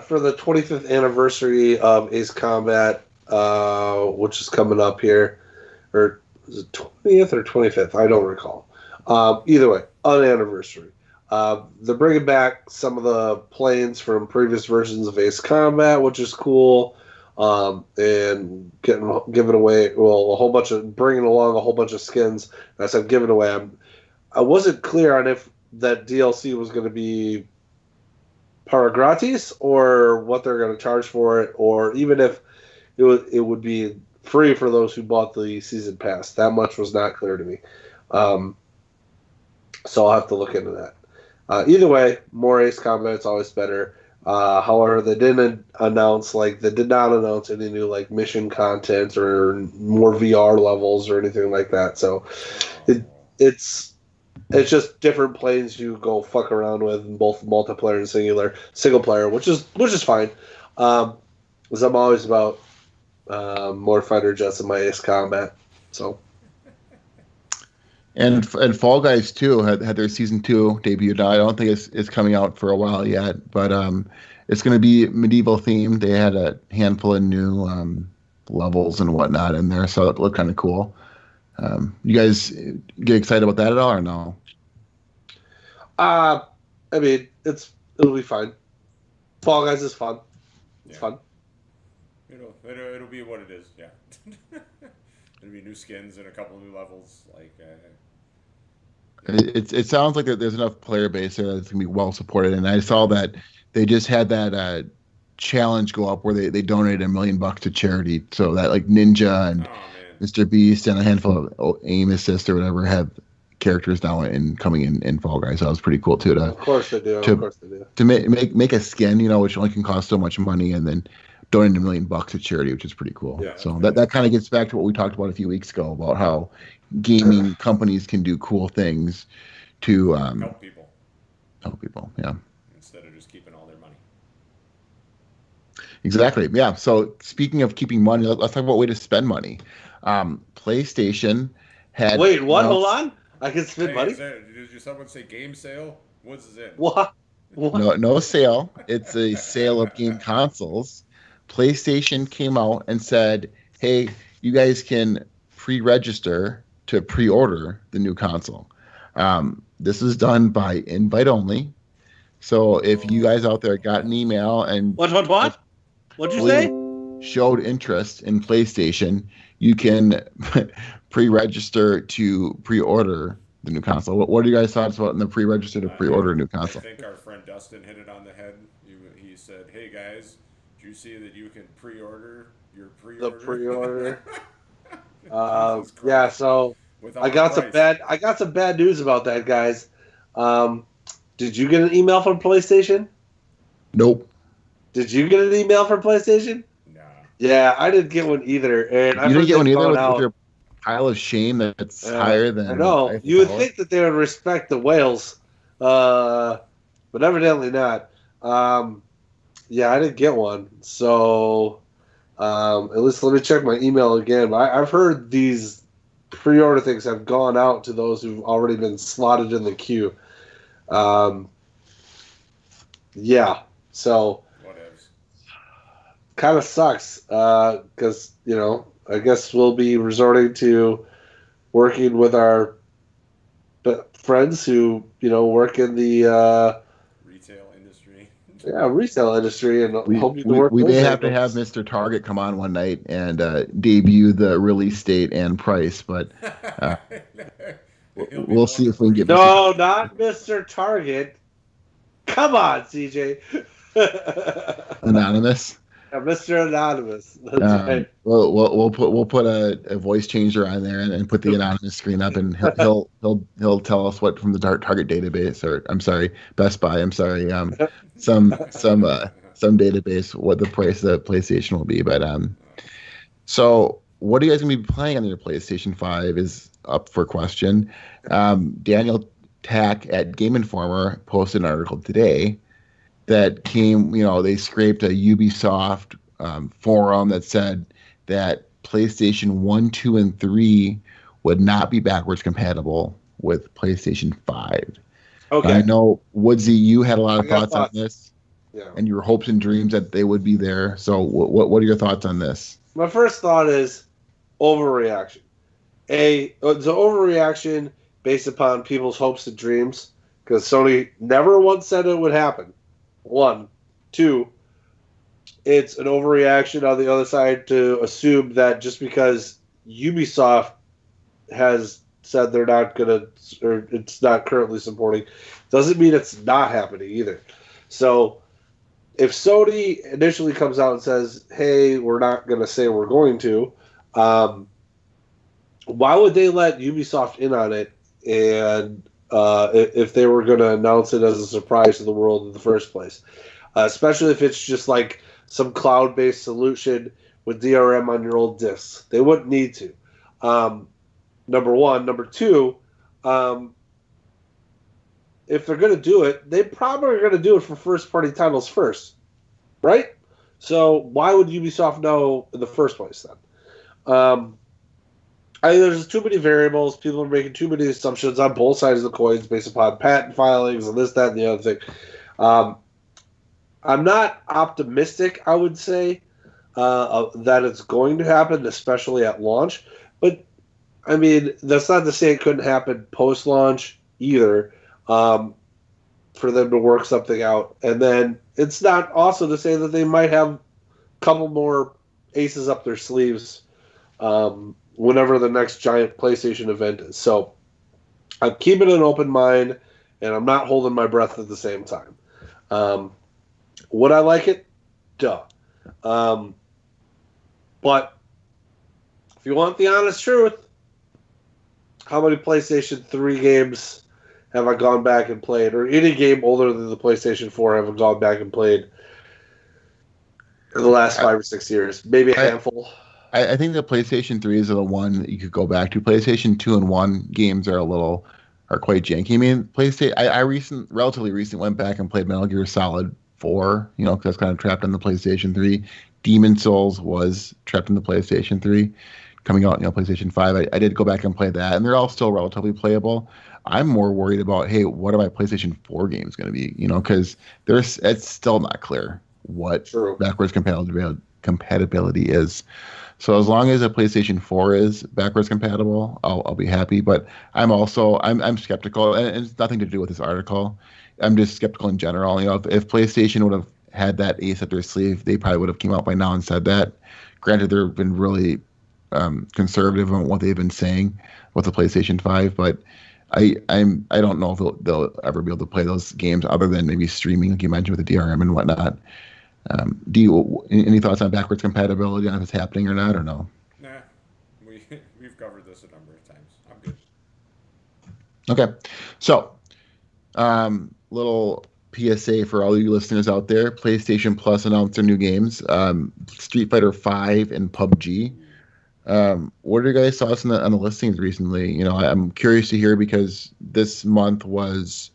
for the 25th anniversary of Ace Combat, which is coming up here, or is it 20th or 25th? I don't recall. Either way, on anniversary. They're bringing back some of the planes from previous versions of Ace Combat, which is cool, and giving away bringing along a whole bunch of skins. And I said giving away. I wasn't clear on if that DLC was going to be para gratis or what they're going to charge for it, or even if it would be free for those who bought the season pass. That much was not clear to me. So I'll have to look into that. Either way, more Ace Combat is always better. However, they did not announce any new like mission content or more VR levels or anything like that. So it's just different planes you go fuck around with in both multiplayer and single player, which is fine. Because I'm always about more fighter jets in my Ace Combat. So. And Fall Guys too had their season 2 debut. Now I don't think it's coming out for a while yet, but it's going to be medieval themed. They had a handful of new levels and whatnot in there, so it looked kind of cool. You guys get excited about that at all, or no? I mean, it'll be fine. Fall Guys is fun. It's fun. It'll be what it is. Yeah. It'll be new skins and a couple of new levels. Like. It sounds like there's enough player base there that's gonna be well supported, and I saw that they just had that challenge go up where they donated $1 million to charity, so that like Ninja and Mr. Beast and a handful of Aim Assist or whatever have characters now coming in Fall Guys. So that was pretty cool too. Of course they do. To make a skin, which only can cost so much money, and then donate $1 million to charity, which is pretty cool. Yeah, so that kind of gets back to what we talked about a few weeks ago about how gaming companies can do cool things to help people. Yeah. Instead of just keeping all their money. Exactly. Yeah. So speaking of keeping money, let's talk about a way to spend money. PlayStation had. Wait, what? Hold on. I can spend money. Did someone say game sale? What's it? What? No sale. It's a sale of game consoles. PlayStation came out and said, "Hey, you guys can pre-register to pre-order the new console." This is done by invite only. So if you guys out there got an email and What'd you say? Showed interest in PlayStation, you can pre-register to pre-order the new console. What are you guys' thoughts about in the pre-register to pre-order a new console? I think our friend Dustin hit it on the head. He said, "Hey guys, did you see that you can pre-order your pre-order?" The pre-order. Yeah. So I got some bad news about that, guys. Did you get an email from PlayStation? Nope. Did you get an email from PlayStation? Nah. Yeah, I didn't get one either. And you didn't get one either with your pile of shame that's higher than. I know. You would think that they would respect the whales, but evidently not. Yeah, I didn't get one. So, at least let me check my email again. But I've heard these pre-order things have gone out to those who've already been slotted in the queue. Yeah, so Whatevs. kind of sucks because, I guess we'll be resorting to working with our friends who, work in the Retail industry. retail industry and hoping to work We may those have to have angles. Mr. Target come on one night and debut the release date and price, but He'll be we'll the one see to if we can bring get it. No, not Mr. Target. Come on, CJ. Anonymous. Mr. Anonymous. That's right. We'll put a voice changer on there and put the anonymous screen up, and he'll tell us what from the Target database, or I'm sorry, Best Buy. I'm sorry, some database what the price of the PlayStation will be. But so what are you guys gonna be playing on your PlayStation 5 is up for question. Daniel Tack at Game Informer posted an article today that came, they scraped a Ubisoft forum that said that PlayStation 1, 2, and 3 would not be backwards compatible with PlayStation 5. Okay. I know, Woodsy, you had a lot of thoughts on this, Yeah. and your hopes and dreams that they would be there. So what are your thoughts on this? My first thought is overreaction. It's an overreaction based upon people's hopes and dreams because Sony never once said it would happen. 1. 2, it's an overreaction on the other side to assume that just because Ubisoft has said they're not going to, or it's not currently supporting, doesn't mean it's not happening either. So if Sony initially comes out and says, hey, we're not going to say we're going to, why would they let Ubisoft in on it? And if they were going to announce it as a surprise to the world in the first place, especially if it's just like some cloud-based solution with DRM on your old discs, they wouldn't need to. Number one. Number two, if they're going to do it, they probably are going to do it for first-party titles first, right? So why would Ubisoft know in the first place then? There's too many variables. People are making too many assumptions on both sides of the coins based upon patent filings and this, that, and the other thing. I'm not optimistic, I would say, that it's going to happen, especially at launch. But, I mean, that's not to say it couldn't happen post-launch either, for them to work something out. And then it's not also to say that they might have a couple more aces up their sleeves whenever the next giant PlayStation event is. So I'm keeping an open mind, and I'm not holding my breath at the same time. Would I like it? Duh. But if you want the honest truth, how many PlayStation 3 games have I gone back and played, or any game older than the PlayStation 4 have I gone back and played in the last 5 or 6 years? Maybe a handful. I think the PlayStation 3 is the one that you could go back to. PlayStation 2 and 1 games are quite janky. I mean, relatively recent went back and played Metal Gear Solid 4, because that's kind of trapped on the PlayStation 3. Demon Souls was trapped in the PlayStation 3, coming out, PlayStation 5. I did go back and play that, and they're all still relatively playable. I'm more worried about, hey, what are my PlayStation 4 games going to be? Because it's still not clear what backwards compatibility is. So as long as a PlayStation 4 is backwards compatible, I'll be happy. But I'm skeptical, and it's nothing to do with this article. I'm just skeptical in general. If PlayStation would have had that ace up their sleeve, they probably would have came out by now and said that. Granted, they've been really conservative on what they've been saying with the PlayStation 5, but I don't know if they'll ever be able to play those games other than maybe streaming, like you mentioned with the DRM and whatnot. Any thoughts on backwards compatibility, on if it's happening or not, or no? Nah, we've covered this a number of times. I'm good. Okay, so little PSA for all you listeners out there: PlayStation Plus announced their new games, Street Fighter V and PUBG. What are your guys' thoughts on the listings recently? I'm curious to hear because this month was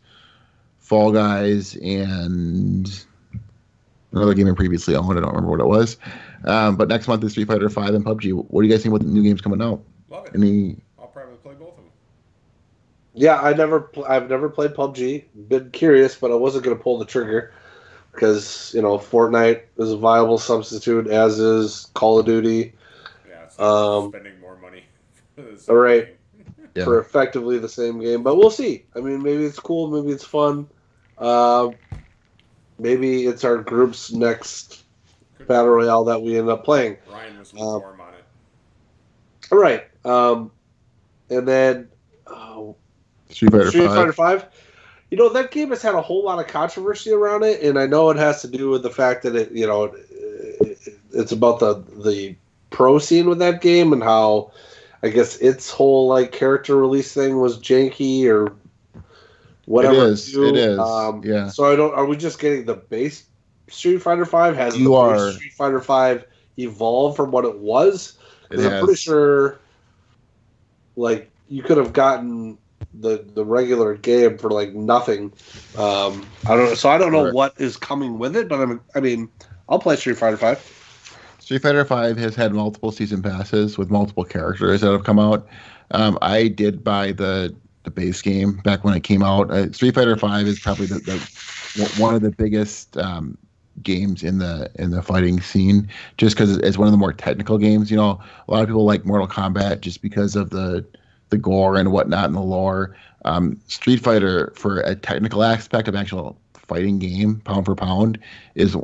Fall Guys and another game I previously owned. I don't remember what it was. But next month is Street Fighter 5 and PUBG. What do you guys think about the new games coming out? Love it. Any? I'll probably play both of them. Yeah, I've never played PUBG. Been curious, but I wasn't going to pull the trigger because Fortnite is a viable substitute, as is Call of Duty. Yeah, it's not spending more money for the same All right. game. For effectively the same game, but we'll see. I mean, maybe it's cool, maybe it's fun. Maybe it's our group's next battle royale that we end up playing. Ryan was warm on it. All right, and then Street Fighter Fighter 5. That game has had a whole lot of controversy around it, and I know it has to do with the fact that it's about the pro scene with that game and how I guess its whole character release thing was janky or whatever. It is. Yeah. So are we just getting the base Street Fighter 5? Has the base Street Fighter 5 evolved from what it was? Because I'm pretty sure, you could have gotten the regular game for nothing. I don't know what is coming with it, but I'll play Street Fighter 5. Street Fighter 5 has had multiple season passes with multiple characters that have come out. I did buy the base game back when it came out. Street Fighter 5 is probably one of the biggest games in the fighting scene, just because it's one of the more technical games. A lot of people like Mortal Kombat just because of the gore and whatnot in the lore. Street Fighter, for a technical aspect of actual fighting game, pound for pound, is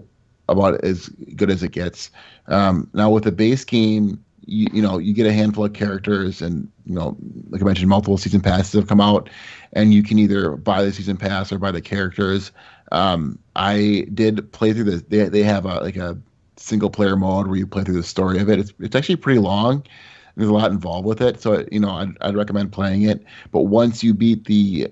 about as good as it gets. Now with the base game, you get a handful of characters, and like I mentioned, multiple season passes have come out, and you can either buy the season pass or buy the characters. I did play through this. They have a single player mode where you play through the story of it. It's actually pretty long. There's a lot involved with it, so I'd recommend playing it. But once you beat the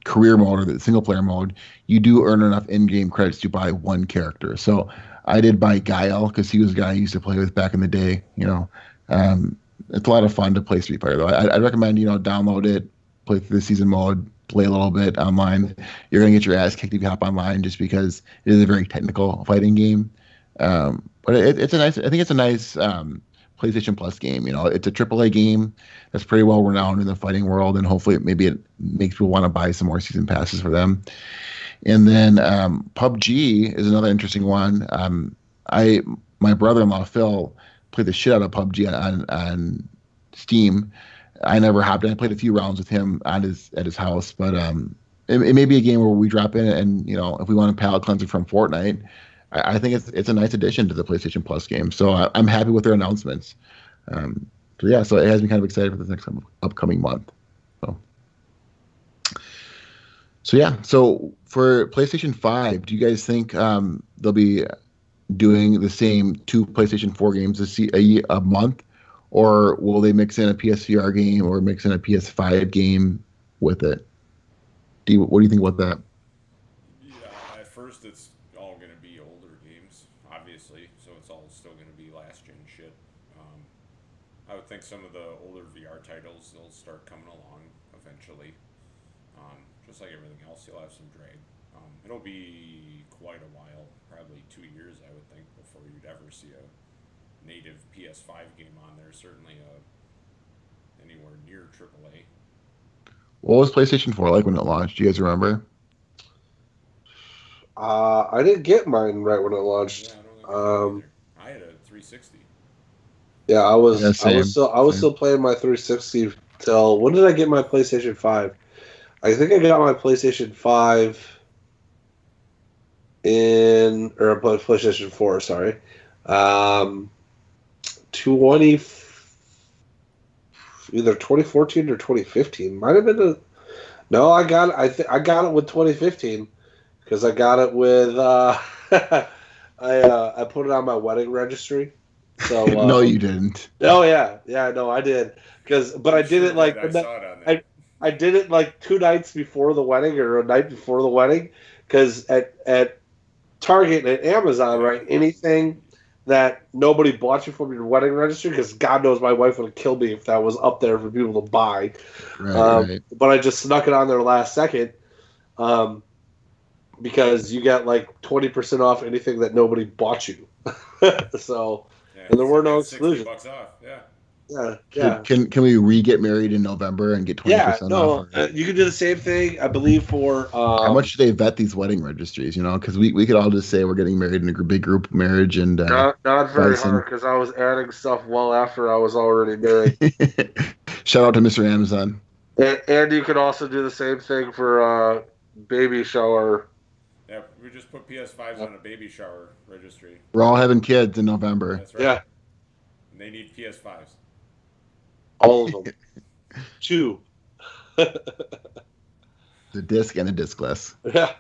career mode or the single player mode, you do earn enough in-game credits to buy one character. So I did buy Guile because he was a guy I used to play with back in the day. It's a lot of fun to play Street Fighter though. I'd recommend download it, play through the season mode, play a little bit online. You're gonna get your ass kicked if you hop online, just because it is a very technical fighting game. But it's a nice. I think it's a nice PlayStation Plus game. It's a AAA game that's pretty well renowned in the fighting world, and hopefully it makes people want to buy some more season passes for them. And then PUBG is another interesting one. My brother-in-law Phil played the shit out of PUBG on Steam. I never hopped in. I played a few rounds with him at his house, but it may be a game where we drop in and if we want a palate cleanser from Fortnite, I think it's a nice addition to the PlayStation Plus game. So I'm happy with their announcements. So it has me kind of excited for the next upcoming month. So yeah. So for PlayStation 5, do you guys think they'll be doing the same 2 PlayStation 4 games a month, or will they mix in a PSVR game or mix in a PS5 game with it? What do you think about that? Yeah, at first it's all going to be older games, obviously, so it's all still going to be last-gen shit. I would think some of the older VR titles, they'll start coming along eventually. Just like everything else, you'll have some drag. It'll be quite a while, probably 2 years, I would think, before you'd ever see a native PS5 game on there. Certainly anywhere near AAA. What was PlayStation 4 like when it launched? Do you guys remember? I didn't get mine right when it launched. Yeah, I had a 360. Yeah, I was still playing my 360 till when did I get my PlayStation 5? I think I got my PlayStation 5 PlayStation 4, sorry. 20 either 2014 or 2015. Might have been no, I got it. I got it with 2015 because I got it with I put it on my wedding registry. So no, you didn't. Oh yeah, no, I did but I did it like I did it like 2 nights before the wedding or a night before the wedding because at Target and Amazon, right, anything that nobody bought you from your wedding registry, because God knows my wife would have killed me if that was up there for people to buy. Right. But I just snuck it on there last second. because you got like 20% off anything that nobody bought you. So, Yeah, and there were no it's $60 exclusions. off. Yeah. Yeah. Can we re-get married in November and get 20% off? No, you can do the same thing, I believe, for How much do they vet these wedding registries? Because we could all just say we're getting married in a big group marriage and not very Bison. hard because I was adding stuff well after I was already married. Shout out to Mr. Amazon. And you could also do the same thing for baby shower. Yeah, we just put PS5s on a baby shower registry. We're all having kids in November. That's right. Yeah. And they need PS5s. All of them. 2. The disc and a discless. Yeah.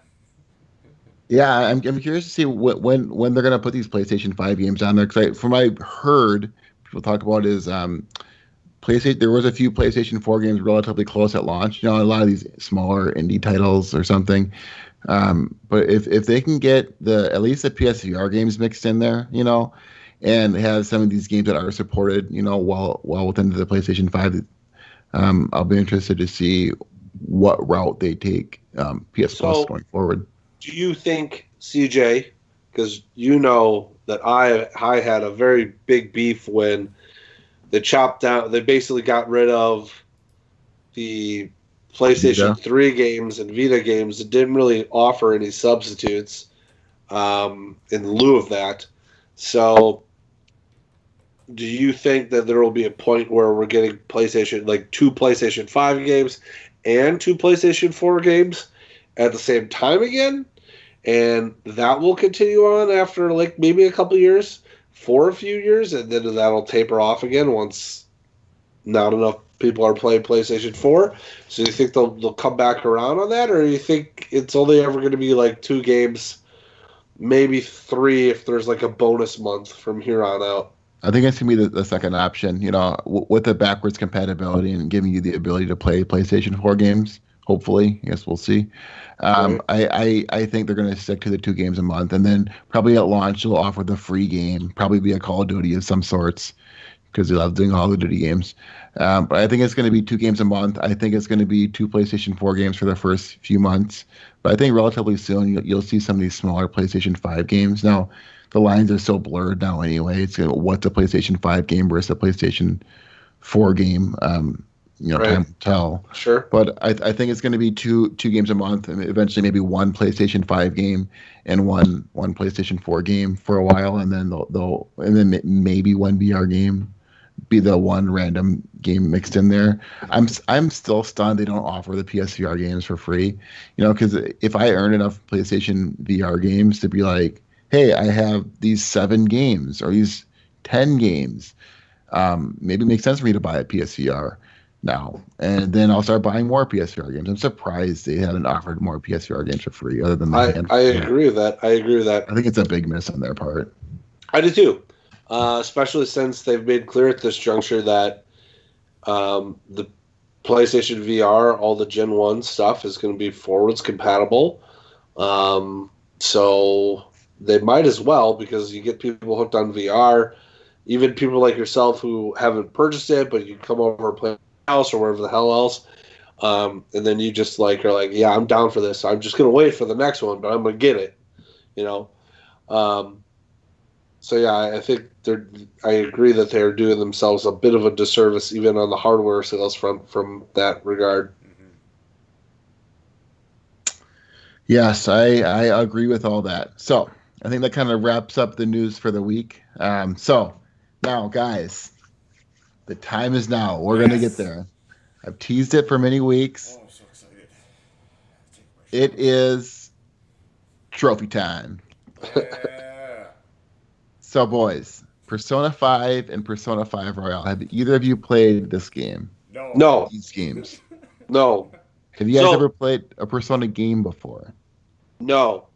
Yeah, I'm curious to see when they're gonna put these PlayStation 5 games on there. Because from what I heard, people talk about is PlayStation. There was a few PlayStation 4 games relatively close at launch. A lot of these smaller indie titles or something. But if they can get at least the PSVR games mixed in there, and have some of these games that are supported, well within the PlayStation 5, I'll be interested to see what route they take PS Plus going forward. Do you think, CJ, because you know that I had a very big beef when they chopped down, they basically got rid of the PlayStation Vita 3 games and Vita games that didn't really offer any substitutes in lieu of that. So do you think that there will be a point where we're getting PlayStation, like 2 PlayStation 5 games and 2 PlayStation 4 games at the same time again? And that will continue on after like maybe a couple years, for a few years, and then that'll taper off again once not enough people are playing PlayStation 4. So you think they'll come back around on that, or you think it's only ever going to be like 2 games, maybe 3 if there's like a bonus month from here on out? I think it's going to be the second option, with the backwards compatibility and giving you the ability to play PlayStation 4 games. Hopefully, I guess we'll see. I think they're going to stick to the 2 games a month, and then probably at launch they'll offer the free game, probably be a Call of Duty of some sorts, because they love doing Call of Duty games. But I think it's going to be 2 games a month. I think it's going to be 2 PlayStation 4 games for the first few months. But I think relatively soon you'll see some of these smaller PlayStation 5 games. Now, the lines are so blurred now anyway. It's what's a PlayStation 5 game versus a PlayStation 4 game. Right. Time will tell. Sure. But I think it's going to be two games a month, and eventually maybe 1 PlayStation 5 game and one PlayStation 4 game for a while, and then then maybe 1 VR game be the one random game mixed in there. I'm still stunned they don't offer the PSVR games for free. Because if I earn enough PlayStation VR games to be like, hey, I have these 7 games or these 10 games, maybe it makes sense for me to buy a PSVR now, and then I'll start buying more PSVR games. I'm surprised they haven't offered more PSVR games for free, other than I agree with that. I think it's a big miss on their part. I do too, especially since they've made clear at this juncture that the PlayStation VR, all the Gen 1 stuff, is going to be forwards compatible. So they might as well, because you get people hooked on VR, even people like yourself who haven't purchased it, but you come over and play house or wherever the hell else, and then you just are like, yeah, I'm down for this. I'm just gonna wait for the next one, but I'm gonna get it. So yeah, I think I agree that they're doing themselves a bit of a disservice, even on the hardware sales from that regard. Yes, I agree with all that. So I think that kind of wraps up the news for the week. So now, guys, the time is now. We're going to get there. I've teased it for many weeks. Oh, I'm so excited. It is trophy time. Yeah. So, boys, Persona 5 and Persona 5 Royale. Have either of you played this game? No. These games? No. Have you guys ever played a Persona game before? No.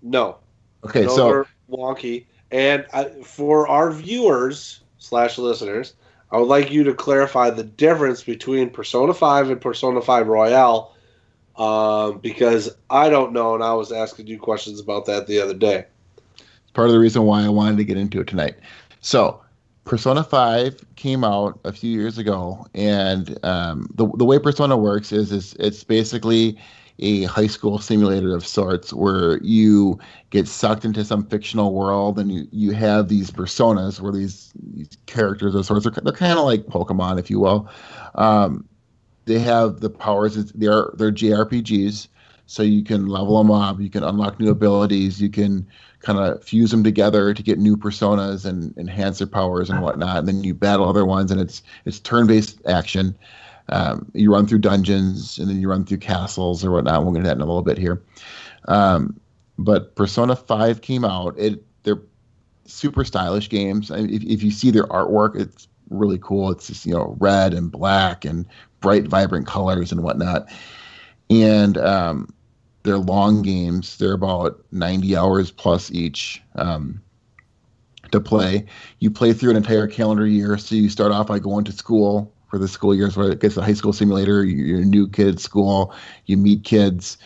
No. Okay, so so wonky. And for our viewers / listeners, I would like you to clarify the difference between Persona 5 and Persona 5 Royale, because I don't know, and I was asking you questions about that the other day. It's part of the reason why I wanted to get into it tonight. So, Persona 5 came out a few years ago, and the way Persona works is it's basically a high school simulator of sorts where you get sucked into some fictional world and you have these personas where these characters of sorts, they're kind of like Pokemon, if you will. Um, they have the powers. They're JRPGs, so you can level them up. You can unlock new abilities. You can kind of fuse them together to get new personas and enhance their powers and whatnot. And then you battle other ones, and it's turn-based action. You run through dungeons, and then you run through castles or whatnot. We'll get into that in a little bit here. But Persona 5 came out. They're super stylish games. If you see their artwork, it's really cool. It's just, red and black and bright, vibrant colors and whatnot. And they're long games. They're about 90 hours plus each to play. You play through an entire calendar year. So you start off by going to school for the school years, where it gets the high school simulator. You're a new kid at school. You meet kids.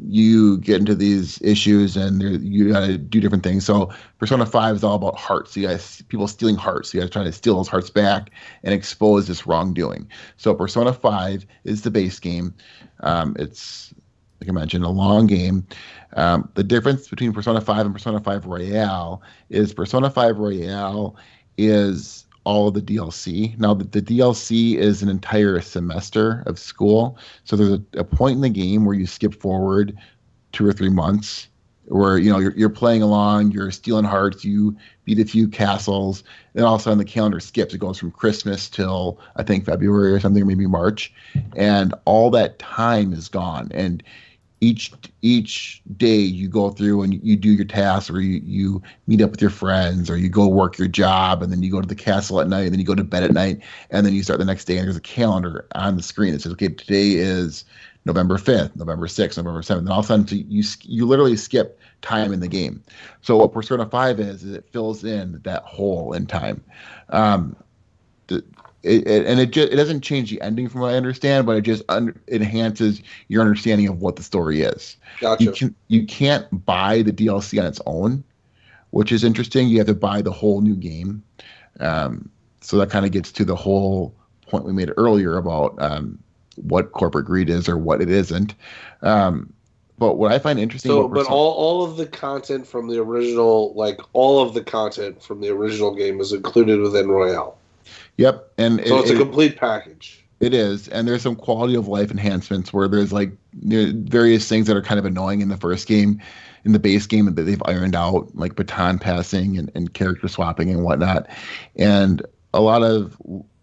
You get into these issues, and you got to do different things. So Persona 5 is all about hearts. You guys, people stealing hearts. You guys trying to steal those hearts back and expose this wrongdoing. So Persona 5 is the base game. It's, like I mentioned, a long game. The difference between Persona 5 and Persona 5 Royale is Persona 5 Royale is all of the DLC. Now, the DLC is an entire semester of school. So there's a point in the game where you skip forward 2 or 3 months, where you're playing along, you're stealing hearts, you beat a few castles, and all of a sudden the calendar skips. It goes from Christmas till I think February or something, or maybe March, and all that time is gone. And each day you go through and you do your tasks, or you meet up with your friends, or you go work your job, and then you go to the castle at night, and then you go to bed at night, and then you start the next day, and there's a calendar on the screen that says, okay, today is November 5th, November 6th, November 7th, and all of a sudden you literally skip time in the game. So what Persona 5 is it fills in that hole in time. It doesn't change the ending from what I understand, but it just enhances your understanding of what the story is. Gotcha. You can't buy the DLC on its own, which is interesting. You have to buy the whole new game. So that kind of gets to the whole point we made earlier about what corporate greed is or what it isn't. But what I find interesting, all of the content from the original, game is included within Royale. Yep, and so it's a complete package. It is, and there's some quality of life enhancements where there's various things that are kind of annoying in the first game, in the base game, that they've ironed out, like baton passing and character swapping and whatnot, and a lot of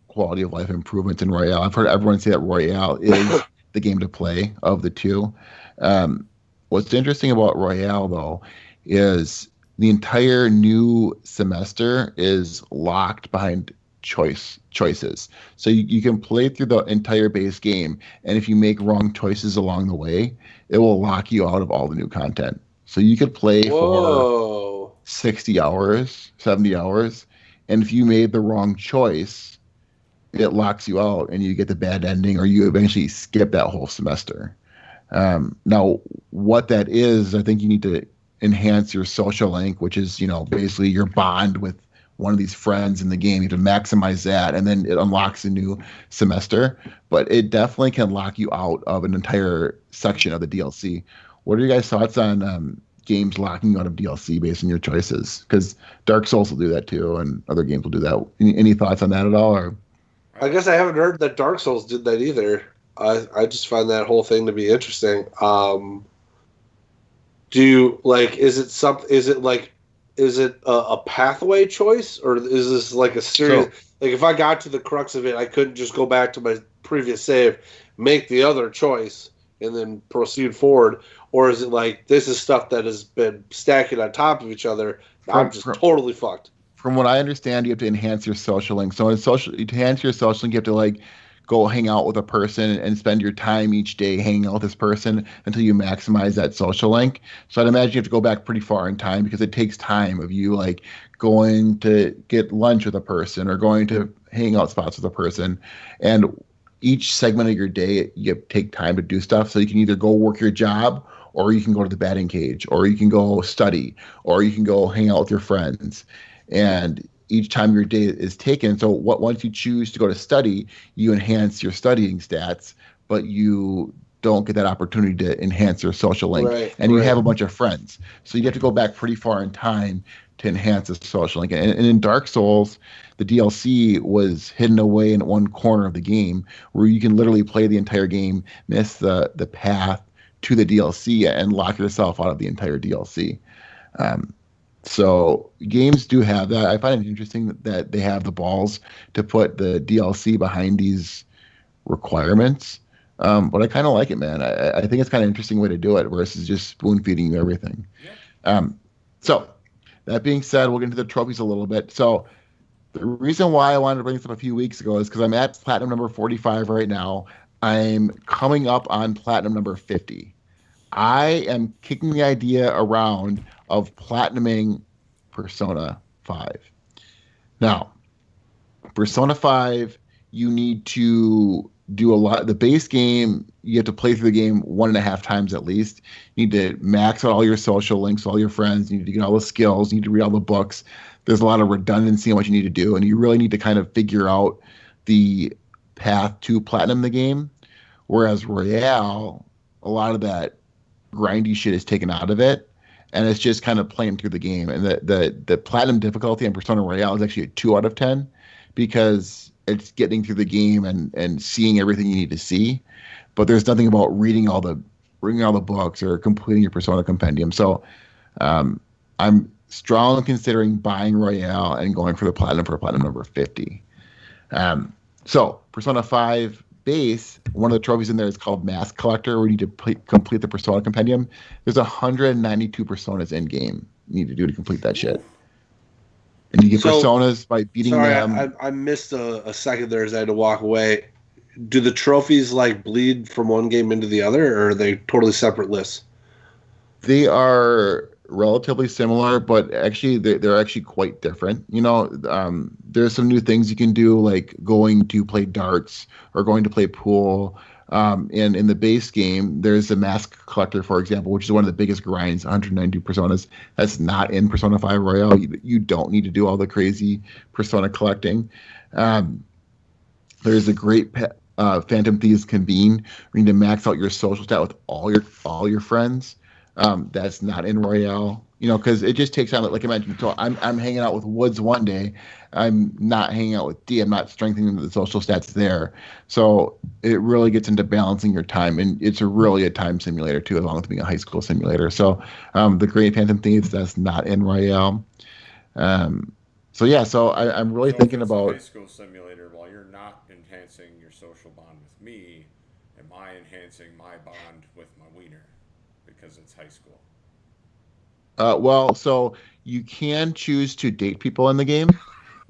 quality of life improvements in Royale. I've heard everyone say that Royale is the game to play of the two. What's interesting about Royale, though, is the entire new semester is locked behind choices. So you can play through the entire base game, and if you make wrong choices along the way, it will lock you out of all the new content. So you could play for 60 hours, 70 hours, and if you made the wrong choice, it locks you out and you get the bad ending, or you eventually skip that whole semester. Now, what that is, I think you need to enhance your social link, which is, basically your bond with one of these friends in the game. You have to maximize that, and then it unlocks a new semester. But it definitely can lock you out of an entire section of the DLC. What are your guys' thoughts on games locking you out of DLC based on your choices? Because Dark Souls will do that too, and other games will do that. Any thoughts on that at all? Or I guess I haven't heard that Dark Souls did that either. I just find that whole thing to be interesting. Is it a pathway choice, or is this like a serious? If I got to the crux of it, I couldn't just go back to my previous save, make the other choice, and then proceed forward, or is it like this is stuff that has been stacking on top of each other? I'm just totally fucked. From what I understand, you have to enhance your social link. So to enhance your social link, you have to go hang out with a person and spend your time each day hanging out with this person until you maximize that social link. So I'd imagine you have to go back pretty far in time, because it takes time of you going to get lunch with a person or going to hang out spots with a person. And each segment of your day, you take time to do stuff. So you can either go work your job, or you can go to the batting cage, or you can go study, or you can go hang out with your friends. And each time your day is taken. So once you choose to go to study, you enhance your studying stats, but you don't get that opportunity to enhance their social link. Right, And you right. have a bunch of friends. So you have to go back pretty far in time to enhance a social link. And in Dark Souls, the DLC was hidden away in one corner of the game where you can literally play the entire game, miss the path to the DLC, and lock yourself out of the entire DLC. So games do have that. I find it interesting that they have the balls to put the DLC behind these requirements. But I kind of like it, man. I think it's kind of an interesting way to do it versus just spoon feeding you everything. Yeah. So that being said, we'll get into the trophies a little bit. So the reason why I wanted to bring this up a few weeks ago is because I'm at platinum number 45 right now. I'm coming up on platinum number 50. I am kicking the idea around of platinuming Persona 5. Now, Persona 5, you need to do a lot. The base game, you have to play through the game 1.5 times at least. You need to max out all your social links, all your friends. You need to get all the skills. You need to read all the books. There's a lot of redundancy in what you need to do, and you really need to kind of figure out the path to platinum the game. Whereas Royale, a lot of that grindy shit is taken out of it, and it's just kind of playing through the game. And the platinum difficulty on Persona Royale is actually a 2 out of 10 because it's getting through the game and seeing everything you need to see. But there's nothing about reading all the books or completing your Persona compendium. So I'm strongly considering buying Royale and going for platinum number 50. So Persona 5 base, one of the trophies in there is called Mask Collector, where you need to complete the Persona compendium. There's 192 Personas in game you need to do to complete that shit. And you get Personas by beating them. I missed a second there as I had to walk away. Do the trophies like bleed from one game into the other, or are they totally separate lists? They are relatively similar, but actually they're actually quite different. You know, there's some new things you can do, like going to play darts or going to play pool. And in the base game, there's the Mask Collector, for example, which is one of the biggest grinds, 192 Personas. That's not in Persona 5 Royale. You don't need to do all the crazy Persona collecting. There's a great Phantom Thieves Convene, where you need to max out your social stat with all your friends. That's not in Royale, you know, because it just takes time. Like I mentioned, so I'm hanging out with Woods one day. I'm not hanging out with D. I'm not strengthening the social stats there. So it really gets into balancing your time, and it's really a time simulator too, along with being a high school simulator. So the Great Phantom Thieves, that's not in Royale. So yeah, so I'm really thinking about a high school simulator. While you're not enhancing your social bond with me, am I enhancing my bond with my wiener because it's high school? Well, so you can choose to date people in the game.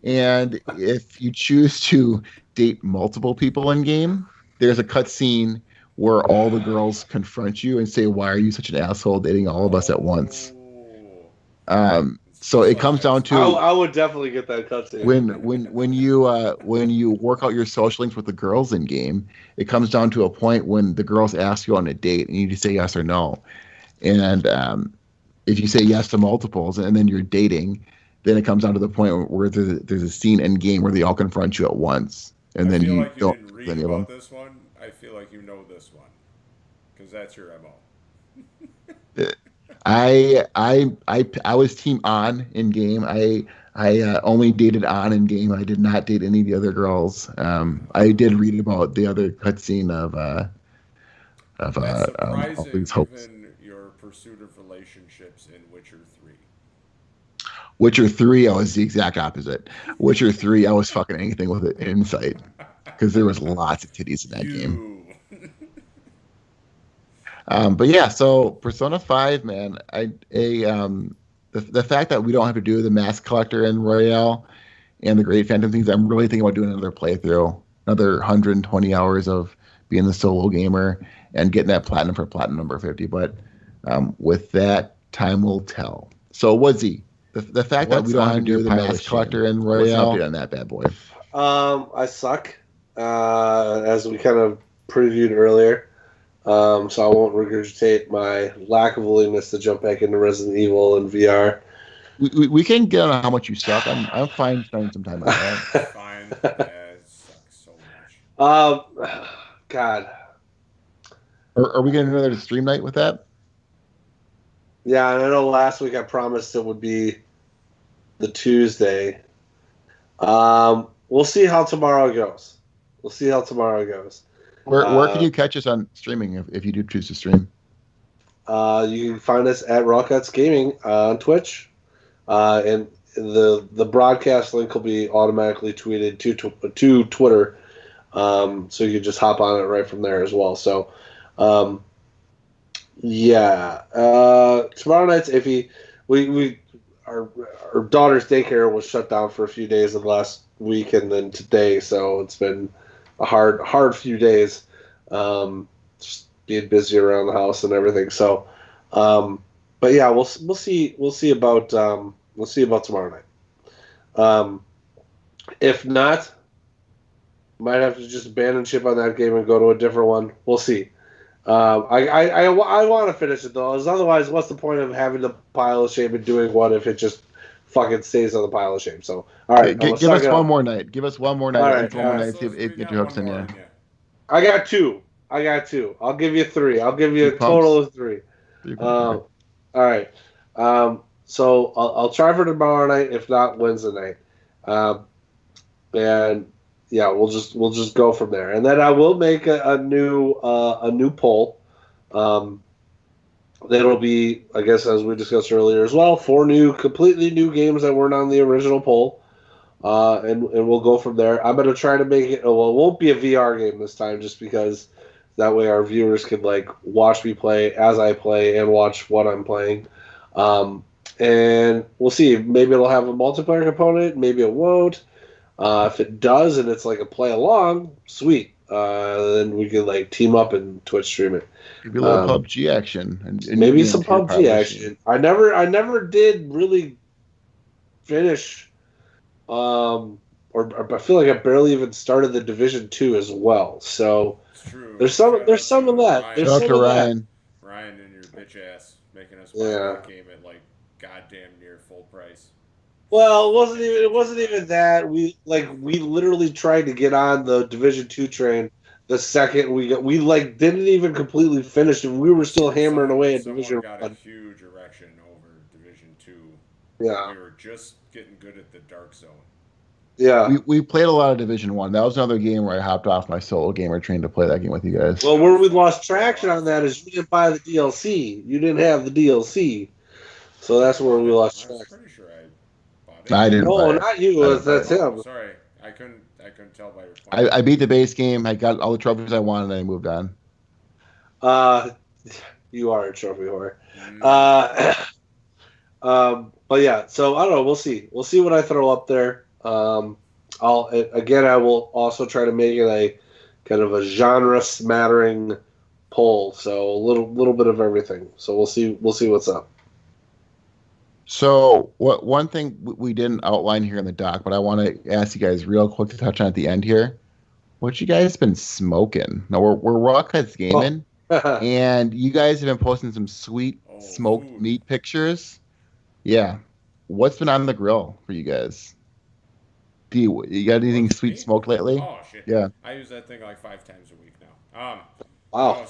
And if you choose to date multiple people in game, there's a cutscene where all the girls confront you and say, "Why are you such an asshole dating all of us at once?" So it comes down to I would definitely get that cutscene. When you work out your social links with the girls in game, it comes down to a point when the girls ask you on a date and you just say yes or no. And if you say yes to multiples and then you're dating, then it comes down to the point where there's a scene in game where they all confront you at once, and then you don't didn't read any of them. About this one. I feel like you know this one because that's your MO. I was team On in game. I only dated On in game. I did not date any of the other girls. I did read about the other cutscene of surprising given your pursuit of relationships in Witcher 3. Witcher 3, I was the exact opposite. Witcher 3, I was fucking anything with an insight because there was lots of titties in that game. But yeah, so Persona 5, man, the fact that we don't have to do the Mask Collector in Royale and the Great Phantom Thieves, I'm really thinking about doing another playthrough, another 120 hours of being the solo gamer and getting that platinum for platinum number 50. But with that, time will tell. So, Woodsy, the fact that we don't have to do the Mask Collector in Royale, what's on that bad boy? I suck, as we kind of previewed earlier. So I won't regurgitate my lack of willingness to jump back into Resident Evil and VR. We can get on how much you suck. I'm fine spending some time on that. Fine. Yeah, it sucks so much. God. Are we going to do another stream night with that? Yeah, and I know last week I promised it would be the Tuesday. We'll see how tomorrow goes. Where can you catch us on streaming if you do choose to stream? You can find us at RawCutsGaming on Twitch, and the broadcast link will be automatically tweeted to Twitter, so you can just hop on it right from there as well. So, yeah, tomorrow night's iffy. Our daughter's daycare was shut down for a few days in the last week, and then today, so it's been a hard few days. Just being busy around the house and everything. So, but yeah, we'll see about tomorrow night. If not, might have to just abandon ship on that game and go to a different one. We'll see. I want to finish it though. Otherwise, what's the point of having the pile of shame and doing one if it just fucking stays on the pile of shame? So, all right, give us one more night. Give us one more night. All right, one more night. See if get your hooks in there. I got two. I'll give you three. I'll give you a total of three. All right. So I'll try for tomorrow night. If not, Wednesday night. And yeah, we'll just go from there. And then I will make a new poll. That'll be, I guess, as we discussed earlier as well, 4 completely new games that weren't on the original poll. And we'll go from there. I'm gonna try to make it. Well, it won't be a VR game this time, just because that way our viewers can watch me play as I play and watch what I'm playing. And we'll see. Maybe it'll have a multiplayer component. Maybe it won't. If it does, and it's a play along, sweet. Then we can team up and Twitch stream it. Maybe a little PUBG action. And maybe some PUBG action. I never did really finish. Or I feel like I barely even started the Division 2 as well. So there's some of that. There's some of Ryan. Ryan and your bitch ass making us buy that game at goddamn near full price. Well, it wasn't even that. We literally tried to get on the Division 2 train the second we didn't even completely finish it. We were still hammering away at Division 1. Someone got a huge erection over Division 2. Yeah. We were just getting good at the Dark Zone. Yeah. We played a lot of Division 1. That was another game where I hopped off my solo gamer train to play that game with you guys. Well, where we lost traction on that is you didn't buy the DLC. You didn't have the DLC. So that's where we lost traction. I'm pretty sure I bought it. I didn't. No, not you. That's him. Sorry, I couldn't tell by your point. I beat the base game. I got all the trophies I wanted, and I moved on. You are a trophy whore. But yeah, so I don't know. We'll see. We'll see what I throw up there. I will also try to make it a kind of a genre smattering poll. So a little bit of everything. So we'll see what's up. So one thing we didn't outline here in the doc, but I want to ask you guys real quick to touch on at the end here. What you guys been smoking? Now we're RawCutsGaming, and you guys have been posting some sweet smoked meat pictures. Yeah, what's been on the grill for you guys? You got anything sweet smoked lately? Oh shit! Yeah, I use that thing 5 times a week now. Wow.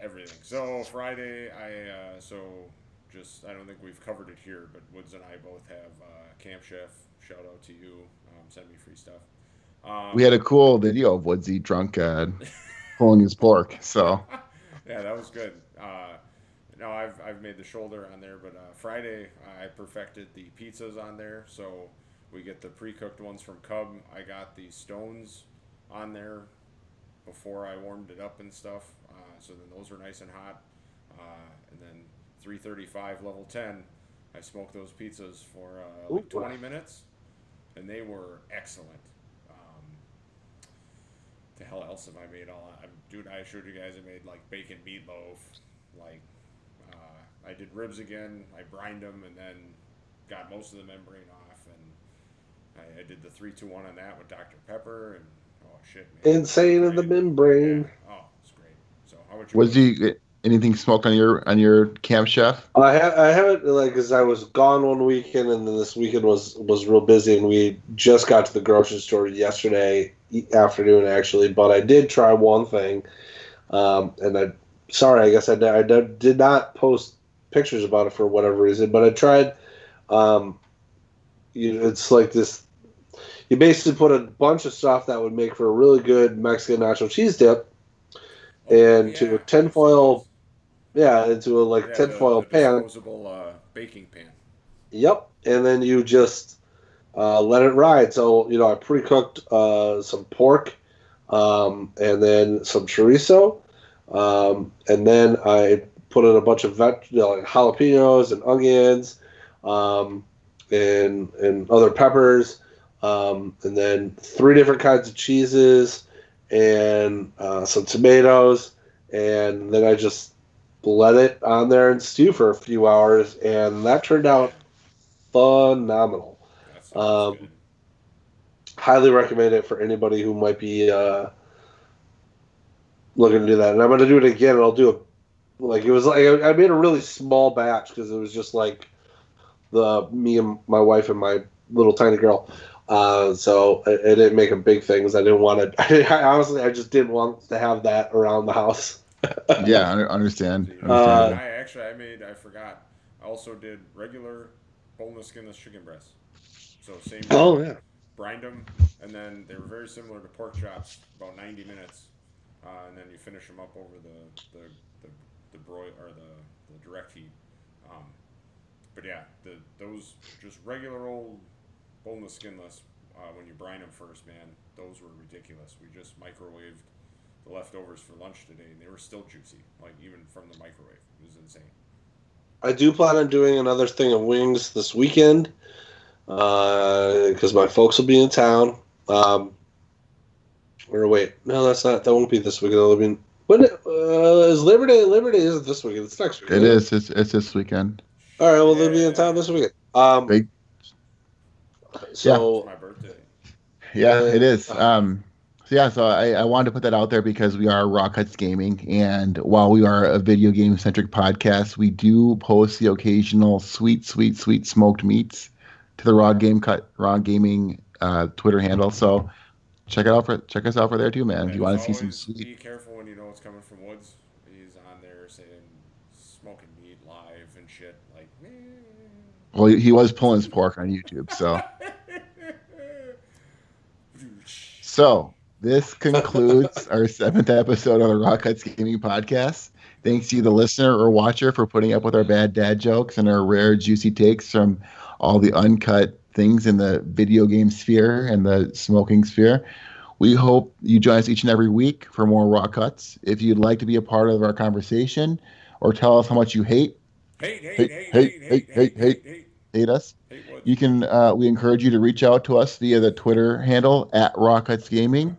Everything. So Friday, I don't think we've covered it here, but Woods and I both have Camp Chef. Shout out to you. Send me free stuff. We had a cool video of Woodsy drunk pulling his pork. So yeah, that was good. No, I've made the shoulder on there, but Friday I perfected the pizzas on there. So we get the pre-cooked ones from Cub. I got the stones on there before I warmed it up and stuff. So then those are nice and hot. And then 335 level 10, I smoked those pizzas for 20 minutes, and they were excellent. The hell else have I made? Dude, I showed you guys I made bacon meatloaf. I did ribs again. I brined them and then got most of the membrane off, and I did the 3-2-1 on that with Dr. Pepper, and oh shit, man. Insane in the membrane. Yeah. Oh, it's great. So how about you? Was anything smoked on your Camp Chef? I haven't because I was gone one weekend, and then this weekend was real busy, and we just got to the grocery store yesterday afternoon actually. But I did try one thing. And I guess I did not post pictures about it for whatever reason, but I tried. It's like this. You basically put a bunch of stuff that would make for a really good Mexican nacho cheese dip into a tinfoil. Yeah, into a tinfoil the pan. disposable baking pan. Yep, and then you just let it ride. So I pre-cooked some pork, and then some chorizo, and then I put in a bunch of like jalapenos and onions, and other peppers, and then 3 different kinds of cheeses and some tomatoes, and then I just let it on there and stew for a few hours, and that turned out phenomenal. That sounds good. Highly recommend it for anybody who might be looking to do that. And I'm going to do it again, and I'll do it it was like I made a really small batch because it was just like me and my wife and my little tiny girl. So I didn't make them big things. I didn't want to. I just didn't want to have that around the house. Yeah, I understand. I forgot. I also did regular boneless, skinless chicken breasts. So same. Oh yeah. Brined them, and then they were very similar to pork chops, about 90 minutes, and then you finish them up over the broil or the direct heat. But yeah, those just regular old boneless, skinless. When you brine them first, man, those were ridiculous. We just microwaved the leftovers for lunch today, and they were still juicy, like even from the microwave. It was insane. I do plan on doing another thing of wings this weekend, because my folks will be in town. Or wait, no, that won't be this weekend. It'll be when is Labor Day? Labor Day isn't this weekend. It's next weekend. It is. It's this weekend. All right, well they'll be in town this weekend. So it's my birthday. Yeah, it is. So I wanted to put that out there because we are Raw Cuts Gaming, and while we are a video game centric podcast, we do post the occasional sweet smoked meats to the Raw Gaming Twitter handle. So check us out for there too, man. And if you want to see some sweet. Be careful when you know it's coming from Woods. He's on there saying smoking meat live and shit. Like, well, he was pulling his pork on YouTube, so. So this concludes our 7th episode of the RawCutsGaming podcast. Thanks to you, the listener or watcher, for putting up with our bad dad jokes and our rare, juicy takes from all the uncut things in the video game sphere and the smoking sphere. We hope you join us each and every week for more Raw Cuts. If you'd like to be a part of our conversation or tell us how much you hate us, you can. We encourage you to reach out to us via the Twitter handle @RawCutsGaming.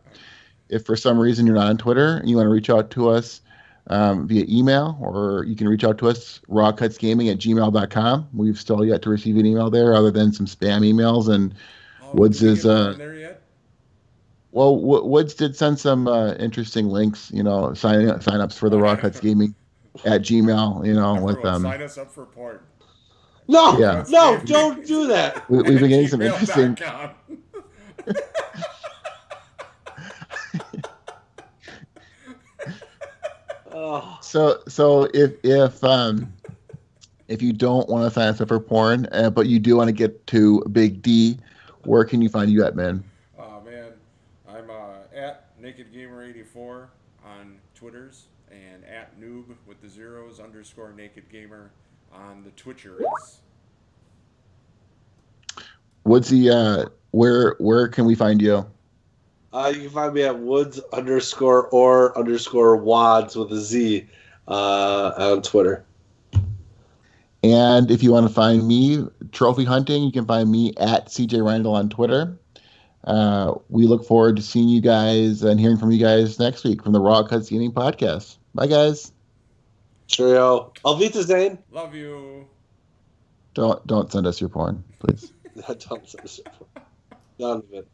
If for some reason you're not on Twitter and you want to reach out to us via email, or you can reach out to us rawcutsgaming@gmail.com. We've still yet to receive an email there, other than some spam emails. And Woods is there yet? Well, Woods did send some interesting links. Sign-ups for the Raw Cuts Gaming at Gmail. With sign us up for porn. No, don't do that. We've been getting some interesting. So if you don't want to sign us up for porn, but you do want to get to Big D, where can you find you at, man? Man, I'm at NakedGamer84 on Twitters, and at noob with the zeros _NakedGamer on the Twitchers. Woodsy, where can we find you? You can find me at Woods _wads with a Z on Twitter. And if you want to find me trophy hunting, you can find me at CJ Randall on Twitter. We look forward to seeing you guys and hearing from you guys next week from the Raw Cuts Gaming podcast. Bye, guys. Cheerio. Alvita Zane. Love you. Don't send us your porn, please. Don't send us your porn. None of it.